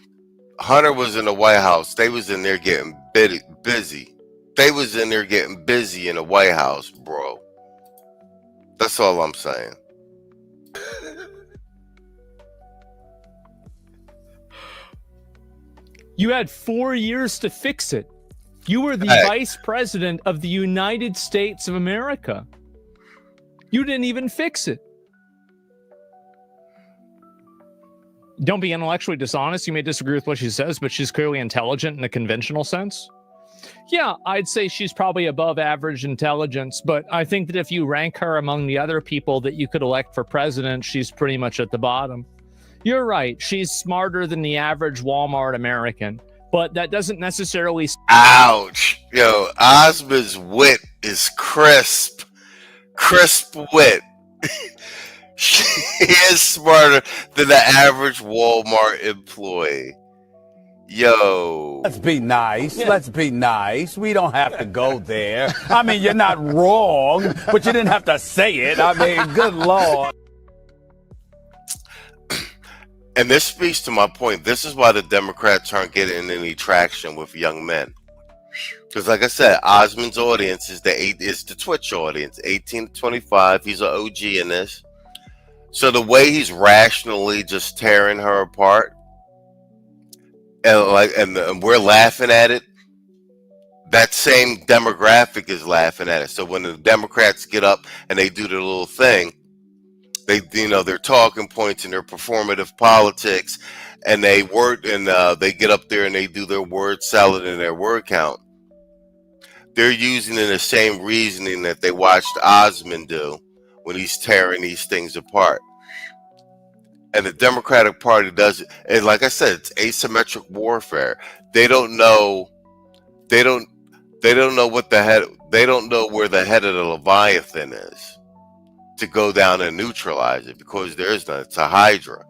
Hunter was in the White House. They was in there getting busy. They was in there getting busy in the White House, bro. That's all I'm saying. You had 4 years to fix it. You were the vice president of the United States of America. You didn't even fix it. Don't be intellectually dishonest. You may disagree with what she says, but she's clearly intelligent in a conventional sense. Yeah, I'd say she's probably above average intelligence, but I think that if you rank her among the other people that you could elect for president, she's pretty much at the bottom. You're right. She's smarter than the average Walmart American, but that doesn't necessarily... Ouch. Yo, Osmond's wit is crisp. Crisp wit. She is smarter than the average Walmart employee. Yo. Let's be nice. Let's be nice. We don't have to go there. I mean, you're not wrong, but you didn't have to say it. I mean, good Lord. And this speaks to my point. This is why the Democrats aren't getting any traction with young men. Because like I said, Osmond's audience is the Twitch audience, 18 to 25. He's an OG in this. So the way he's rationally just tearing her apart, and we're laughing at it, that same demographic is laughing at it. So when the Democrats get up and they do their little thing, their talking points and their performative politics, and they get up there and they do their word salad and their word count. They're using the same reasoning that they watched Osmond do when he's tearing these things apart. And the Democratic Party does it. And like I said, it's asymmetric warfare. They don't know what they don't know where the head of the Leviathan is to go down and neutralize it, because there is none. It's a Hydra.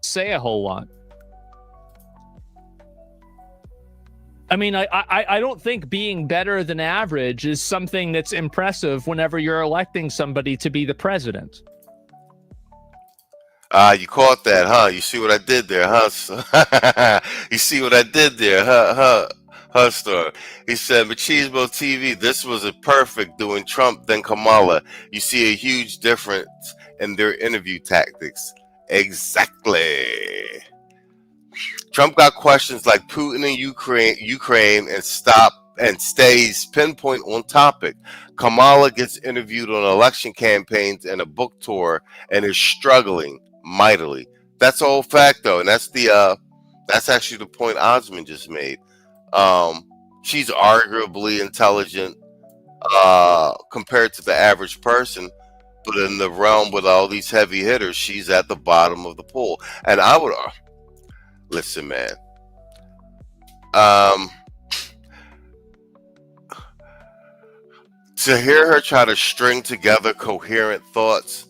Say a whole lot. I mean, I don't think being better than average is something that's impressive whenever you're electing somebody to be the president. You caught that, huh? You see what I did there, huh? You see what I did there, huh? Star. He said, Machismo TV, this was a perfect doing Trump then Kamala. You see a huge difference in their interview tactics. Exactly. Trump got questions like Putin and Ukraine and stays pinpoint on topic. Kamala gets interviewed on election campaigns and a book tour and is struggling mightily. That's all fact though, and that's actually the point Osmond just made. She's arguably intelligent compared to the average person, but in the realm with all these heavy hitters, she's at the bottom of the pool. And I would listen, man. To hear her try to string together coherent thoughts,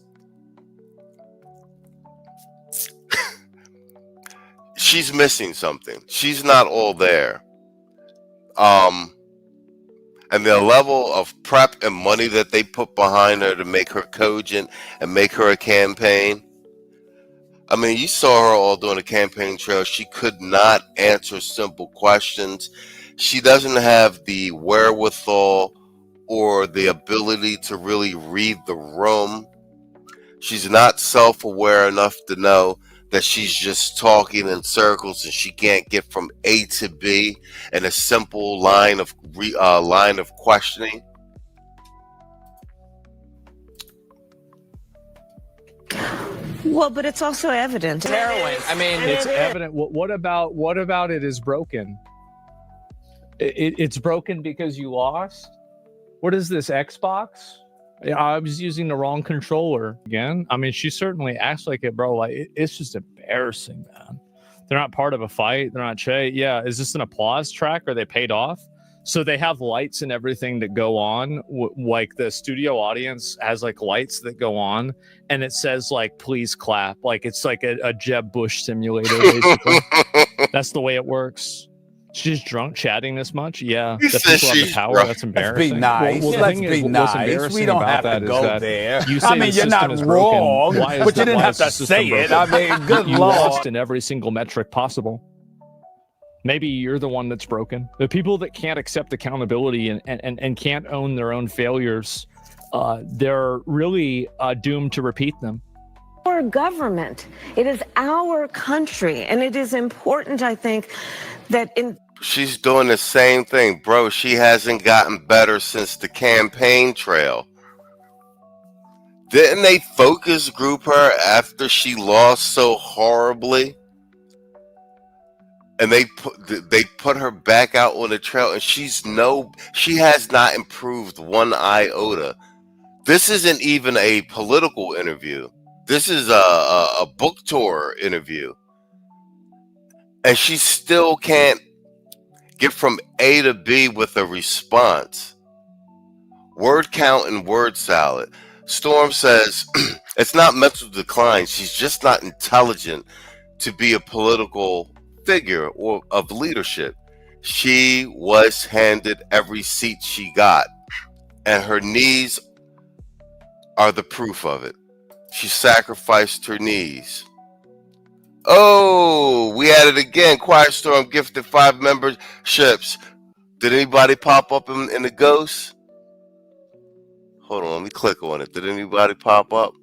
she's missing something. She's not all there. And the level of prep and money that they put behind her to make her cogent and make her a campaign. I mean, you saw her all doing a campaign trail. She could not answer simple questions. She doesn't have the wherewithal or the ability to really read the room. She's not self-aware enough to know that she's just talking in circles and she can't get from A to B in a simple line of questioning. Well, but it's also evident. Heroin. I mean, it's evident. What about it is broken? It's broken because you lost. What is this, Xbox? I was using the wrong controller again. I mean, she certainly acts like it, bro. Like it's just embarrassing, man. They're not part of a fight. They're not Yeah, is this an applause track? Are they paid off? So they have lights and everything that go on. Like the studio audience has like lights that go on, and it says like "please clap." Like it's like a Jeb Bush simulator, basically. That's the way it works. She's drunk chatting this much. Yeah, You the said people have the she's power. drunk. That's embarrassing. Let's be nice. Well, the Let's thing is, be what's nice. embarrassing We don't about have that to is go that there. You say I mean, the you're system not is broken. wrong, Why is but you the- didn't why have is the to system say it. broken? I mean, good You Lord. lost in every single metric possible. Maybe you're the one that's broken. The people that can't accept accountability and can't own their own failures, they're really doomed to repeat them. Our government. It is our country, and it is important, I think, that in She's doing the same thing, bro. She hasn't gotten better since the campaign trail. Didn't they focus group her after she lost so horribly? And they put her back out on the trail, and she has not improved one iota. This isn't even a political interview. This is a book tour interview, and she still can't get from A to B with a response. Word count and word salad. Storm says it's not mental decline. She's just not intelligent to be a political figure or of leadership. She was handed every seat she got, and her knees are the proof of it. She sacrificed her knees. Oh, we had it again. Quiet Storm gifted 5 memberships. Did anybody pop up in the ghost? Hold on, let me click on it. Did anybody pop up?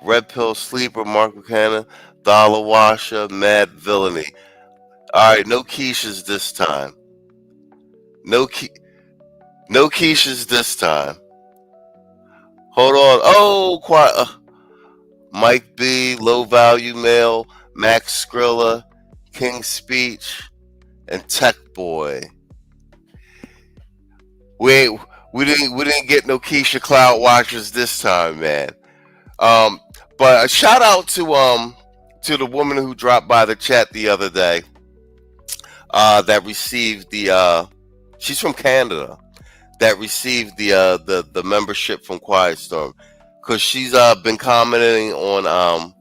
Red Pill Sleeper, Mark Buchanan, Dollar Washer, Mad Villainy. All right, no Keishas this time. No Keishas this time. Hold on. Oh, quiet. Mike B, Low Value Mail, Max Skrilla, King Speech, and Tech Boy. We didn't get no Keisha Cloud Watchers this time, man. But a shout out to the woman who dropped by the chat the other day. That received the she's from Canada. That received the membership from Quiet Storm, because she's been commenting on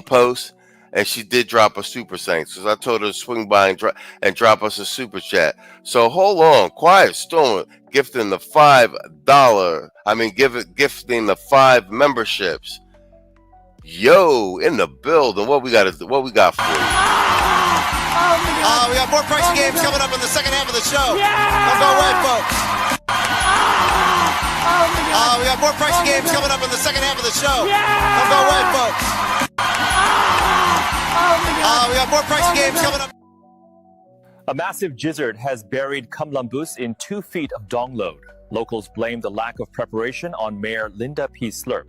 posts, and she did drop a super thanks. So I told her to swing by and drop us a super chat. So hold on, Quiet Storm gifting the $5. Gifting the 5 memberships. Yo, in the building. What we got for you? We got more pricey games coming up in the second half of the show. Don't go away, folks. We got more pricey games coming up in the second half of the show. Don't go away, folks. We got more pricey games coming up. A massive gizzard has buried Kamala in 2 feet of dong load. Locals blame the lack of preparation on Mayor Linda P. Slurp.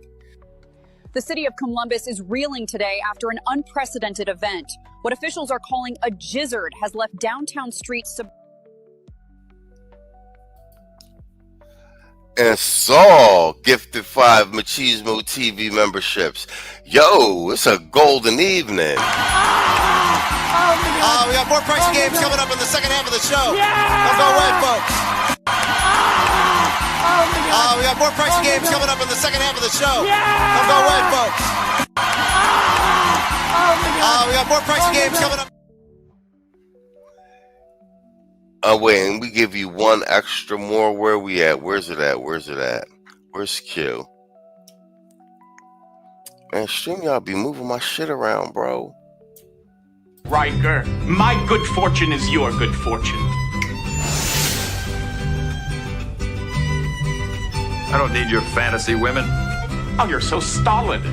The city of Columbus is reeling today after an unprecedented event. What officials are calling a gizzard has left downtown streets. And Saul gifted 5 Machismo TV memberships. Yo, it's a golden evening. We got more pricey games coming up in the second half of the show. Don't go away, folks. We got more pricey games coming up in the second half of the show. Don't go away, folks. We got more pricey games coming up. Wait, and we give you 1 extra more. Where we at? Where's it at? Where's Q? Man, stream y'all be moving my shit around, bro. Riker, my good fortune is your good fortune. I don't need your fantasy women. Oh, you're so stolid.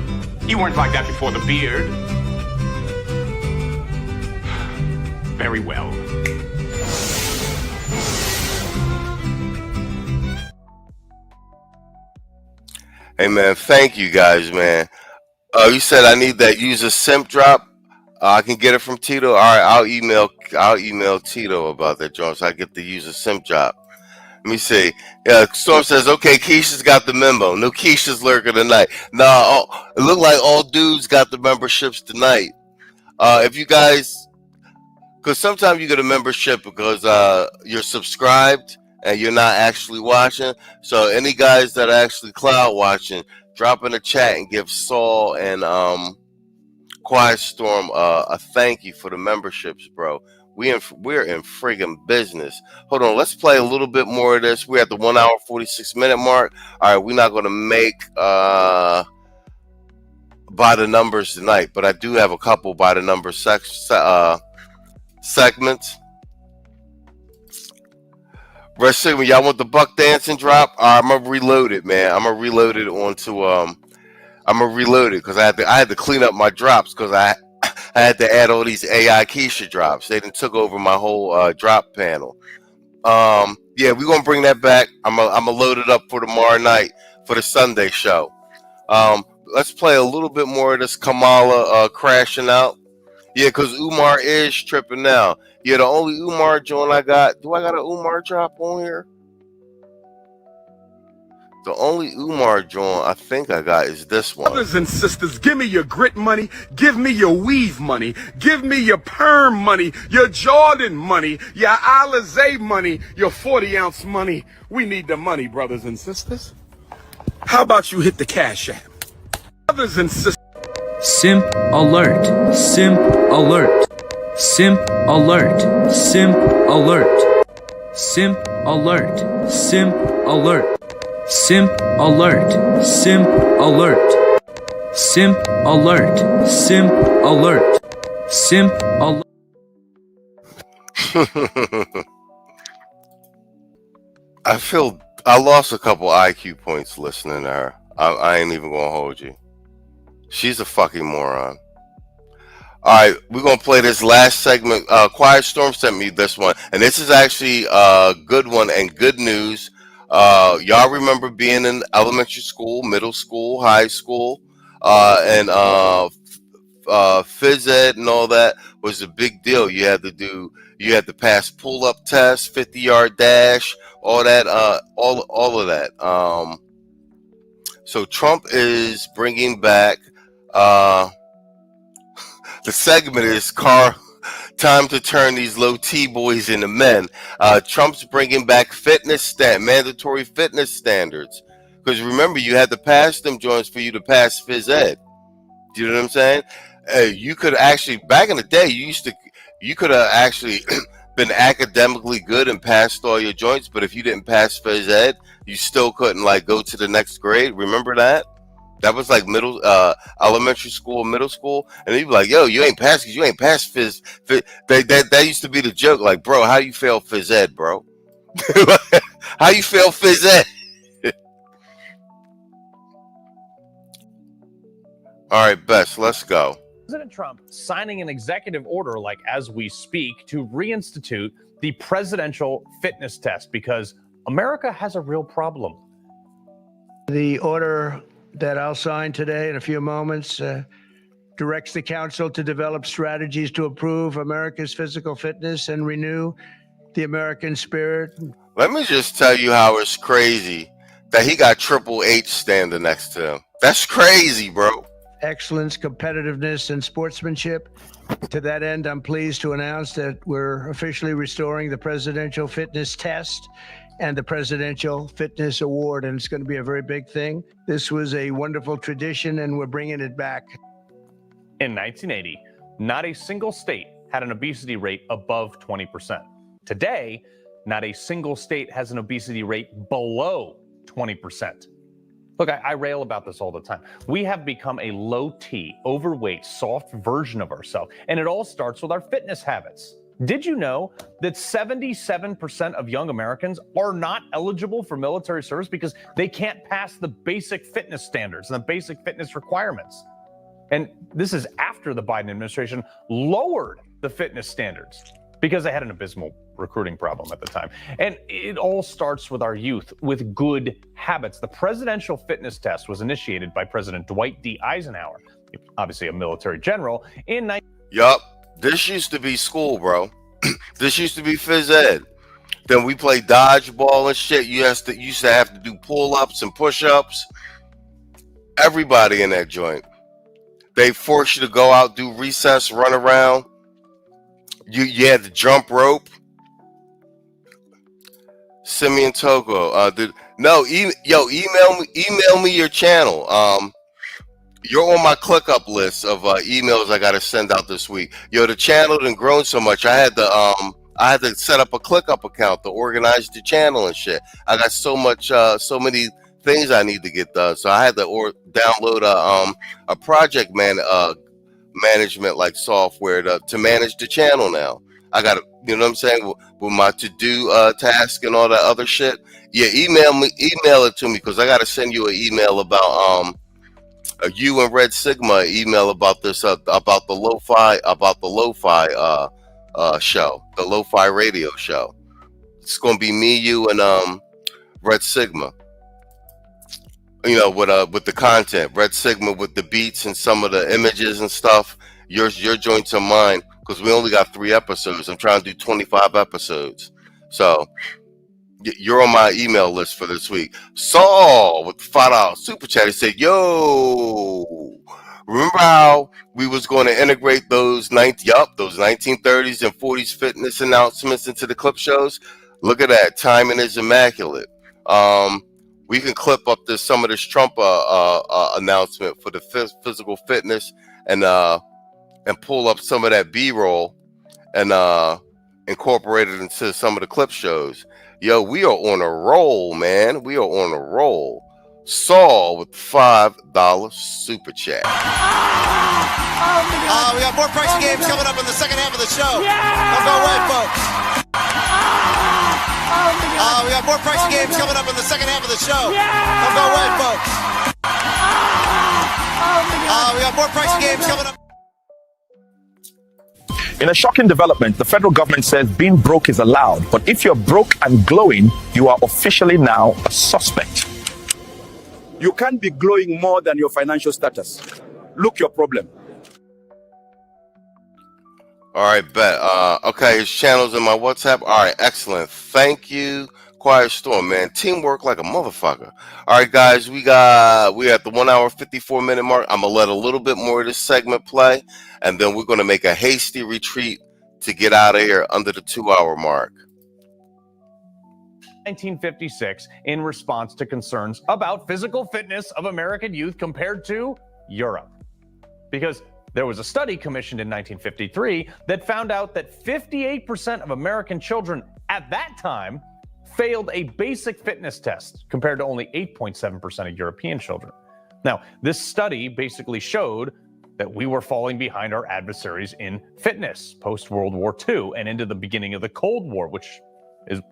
You weren't like that before the beard. Very well. Hey man, thank you guys, man. You said I need that user simp drop. I can get it from Tito. All right, I'll email Tito about that, John, so I get the user simp drop. Let me see. Yeah, Storm says, okay, Keisha's got the memo. No Keisha's lurking tonight. Nah, it looked like all dudes got the memberships tonight. If you guys, because sometimes you get a membership because you're subscribed and you're not actually watching. So any guys that are actually cloud watching, drop in the chat and give Saul and Quiet Storm a thank you for the memberships, bro. We're in friggin' business. Hold on, let's play a little bit more of this. We're at the 1 hour 46 minute mark. All right, we're not gonna make by the numbers tonight, but I do have a couple by the numbers segments. Rest segment, y'all want the buck dancing drop? All right, I'm gonna reload it, man. I'm gonna reload it onto I'm gonna reload it because I had to clean up my drops because I had to add all these AI Keisha drops. They done took over my whole drop panel. Yeah, we're gonna bring that back. I'm gonna load it up for tomorrow night for the Sunday show. Let's play a little bit more of this Kamala crashing out. Yeah, because Umar is tripping now. Yeah, the only Umar joint I got. Do I got an Umar drop on here? The only Umar joint I think I got is this one. Brothers and sisters, give me your grit money, give me your weave money, give me your perm money, your Jordan money, your Alizé money, your 40-ounce money. We need the money, brothers and sisters. How about you hit the Cash App? Brothers and sisters. Simp alert, simp alert, simp alert, simp alert, simp alert, simp alert. Simp alert, simp alert, simp alert, simp alert, simp alert. I lost a couple IQ points listening to her. I ain't even gonna hold you. She's a fucking moron. All right, we're gonna play this last segment. Quiet Storm sent me this one, and this is actually a good one and good news. Y'all remember being in elementary school, middle school, high school, and phys ed and all that was a big deal. You had to pass pull-up tests, 50-yard dash, all that, all of that. So Trump is bringing back the segment is time to turn these low T boys into men. Trump's bringing back mandatory fitness standards. Because remember, you had to pass them joints for you to pass phys ed. Do you know what I'm saying? You could actually, back in the day, you could have actually been academically good and passed all your joints, but if you didn't pass phys ed, you still couldn't like go to the next grade. Remember that? That was like elementary school, middle school, and they'd be like, "Yo, you ain't passed because you ain't passed phys." That used to be the joke. Like, bro, how you fail phys ed, bro? How you fail phys ed? All right, Bess, let's go. President Trump signing an executive order, like as we speak, to reinstitute the presidential fitness test because America has a real problem. The order that I'll sign today in a few moments directs the council to develop strategies to improve America's physical fitness and renew the American spirit. Let me just tell you how it's crazy that he got Triple H standing next to him. That's crazy, bro. Excellence, competitiveness, and sportsmanship. To that end, I'm pleased to announce that we're officially restoring the presidential fitness test and the Presidential Fitness Award, and it's going to be a very big thing. This was a wonderful tradition, and we're bringing it back. In 1980, not a single state had an obesity rate above 20%. Today, not a single state has an obesity rate below 20%. Look, I rail about this all the time. We have become a low-T, overweight, soft version of ourselves, and it all starts with our fitness habits. Did you know that 77% of young Americans are not eligible for military service because they can't pass the basic fitness standards and the basic fitness requirements? And this is after the Biden administration lowered the fitness standards because they had an abysmal recruiting problem at the time. And it all starts with our youth, with good habits. The presidential fitness test was initiated by President Dwight D. Eisenhower, obviously a military general, in Yup. This used to be school, bro. This used to be phys ed. Then we played dodgeball and shit. You used to have to do pull-ups and push-ups. Everybody in that joint. They forced you to go out, do recess, run around. You had the jump rope. Simeon Togo. Email me your channel. You're on my ClickUp list of emails I got to send out this week. Yo, the channel done grown so much. I had to set up a ClickUp account to organize the channel and shit. I got so many things I need to get done. So I had to download a project management like software to manage the channel now. I got to, you know what I'm saying, with my to-do task and all that other shit. Yeah, email it to me because I got to send you an email about you and Red Sigma email about this about the lo-fi show, the lo-fi radio show. It's gonna be me, you, and Red Sigma. You know, with the content, Red Sigma with the beats and some of the images and stuff. Your joints are mine because we only got 3 episodes. I'm trying to do 25 episodes, so. You're on my email list for this week. Saul with the $5 super chat. He said, "Yo, remember how we was going to integrate those 1930s and 40s fitness announcements into the clip shows? Look at that. Timing is immaculate. We can clip up some of this Trump announcement for the physical fitness and pull up some of that B-roll and incorporate it into some of the clip shows." Yo, we are on a roll, man. We are on a roll. Saul with the $5 super chat. We got more pricey games coming up in the second half of the show. Don't go away, folks. We got more pricey games coming up in the second half of the show. Don't go away, folks. We got more pricey games coming up. In a shocking development, the federal government says being broke is allowed, but if you're broke and glowing, you are officially now a suspect. You can't be glowing more than your financial status. Look your problem. All right, bet. Okay, his channel's in my WhatsApp. All right, excellent. Thank you. Quiet Storm, man. Teamwork like a motherfucker. All right, guys, we at the 1 hour 54 minute mark. I'm gonna let a little bit more of this segment play, and then we're gonna make a hasty retreat to get out of here under the 2 hour mark. 1956 in response to concerns about physical fitness of American youth compared to Europe. Because there was a study commissioned in 1953 that found out that 58% of American children at that time failed a basic fitness test compared to only 8.7% of European children. Now, this study basically showed that we were falling behind our adversaries in fitness post-World War II and into the beginning of the Cold War, which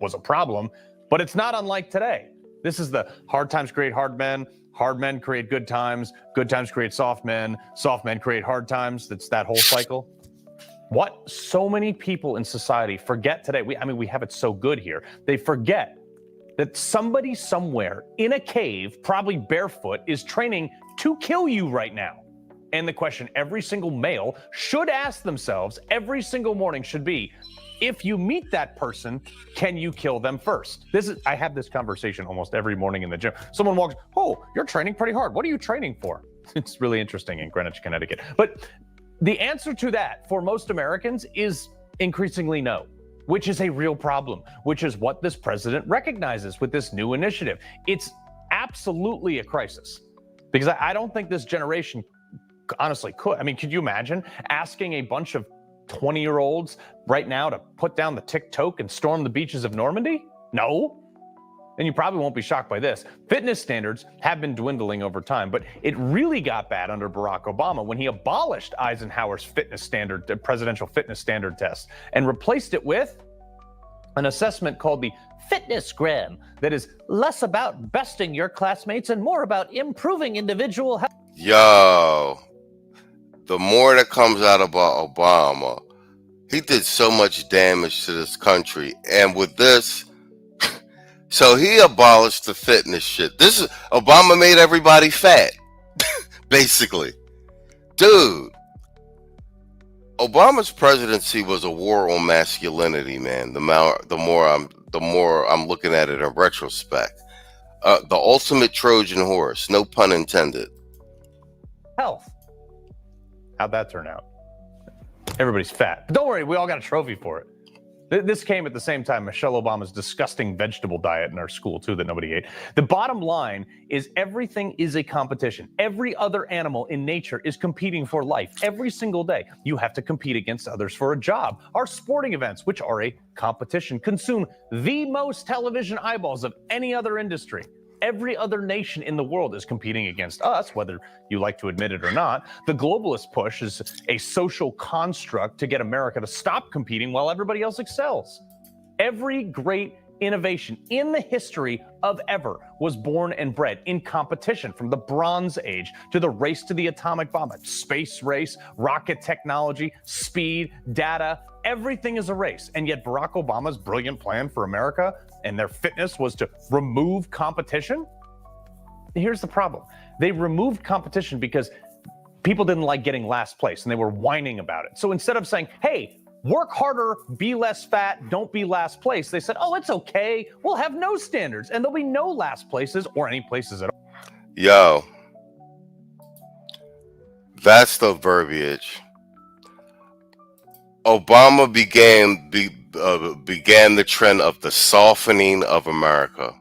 was a problem, but it's not unlike today. This is the hard times create hard men create good times create soft men create hard times. That's that whole cycle. What so many people in society forget today, we have it so good here, they forget that somebody somewhere in a cave, probably barefoot, is training to kill you right now. And the question every single male should ask themselves every single morning should be, if you meet that person, can you kill them first? I have this conversation almost every morning in the gym. Someone walks, "Oh, you're training pretty hard. What are you training for?" It's really interesting in Greenwich, Connecticut. But the answer to that for most Americans is increasingly no, which is a real problem, which is what this president recognizes with this new initiative. It's absolutely a crisis because I don't think this generation honestly could. I mean, could you imagine asking a bunch of 20-year-olds right now to put down the tick-toke and storm the beaches of Normandy? No. And you probably won't be shocked by this. Fitness standards have been dwindling over time, but it really got bad under Barack Obama when he abolished Eisenhower's presidential fitness standard test and replaced it with an assessment called the Fitnessgram that is less about besting your classmates and more about improving individual health. Yo, the more that comes out about Obama, he did so much damage to this country. And with this, so he abolished the fitness shit. Obama made everybody fat, basically. Dude, Obama's presidency was a war on masculinity, man. The more I'm looking at it in retrospect. The ultimate Trojan horse, no pun intended. Health. How'd that turn out? Everybody's fat. But don't worry, we all got a trophy for it. This came at the same time Michelle Obama's disgusting vegetable diet in our school, too, that nobody ate. The bottom line is everything is a competition. Every other animal in nature is competing for life every single day. You have to compete against others for a job. Our sporting events, which are a competition, consume the most television eyeballs of any other industry. Every other nation in the world is competing against us, whether you like to admit it or not. The globalist push is a social construct to get America to stop competing while everybody else excels. Every great innovation in the history of ever was born and bred in competition, from the Bronze Age to the race to the atomic bomb, space race, rocket technology, speed, data. Everything is a race. And yet Barack Obama's brilliant plan for America and their fitness was to remove competition. Here's the problem. They removed competition because people didn't like getting last place and they were whining about it. So instead of saying, hey, work harder, be less fat, don't be last place, they said, oh, it's okay. We'll have no standards and there'll be no last places or any places at all. Yo, that's the verbiage. Obama began the trend of the softening of America.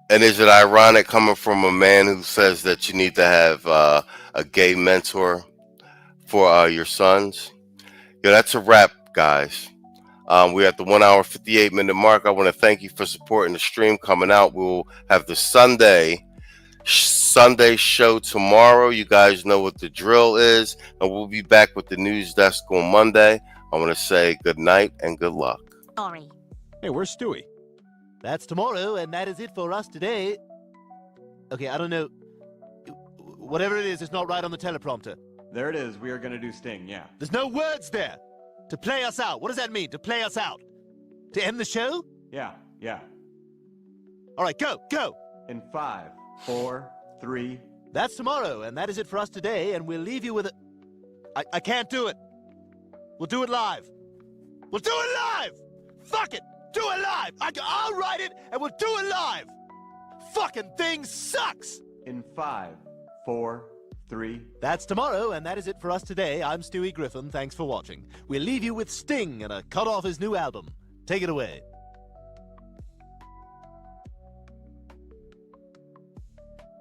And is it ironic coming from a man who says that you need to have a gay mentor for your sons? Yeah, that's a wrap, guys. We're at the 1 hour, 58 minute mark. I want to thank you for supporting the stream coming out. We'll have the Sunday show tomorrow. You guys know what the drill is, and we'll be back with the news desk on Monday. I want to say good night and good luck. Sorry. Hey, where's Stewie? That's tomorrow, and that is it for us today. Okay, I don't know. Whatever it is, it's not right on the teleprompter. There it is. We are going to do Sting, yeah. There's no words there. To play us out. What does that mean, to play us out? To end the show? Yeah. All right, go. In 5, 4, 3. That's tomorrow, and that is it for us today, and we'll leave you with I can't do it. We'll do it live. Fuck it. Do it live. I'll write it, and we'll do it live. Fucking thing sucks. In 5, 4, 3. That's tomorrow, and that is it for us today. I'm Stewie Griffin. Thanks for watching. We'll leave you with Sting and a cut off his new album. Take it away.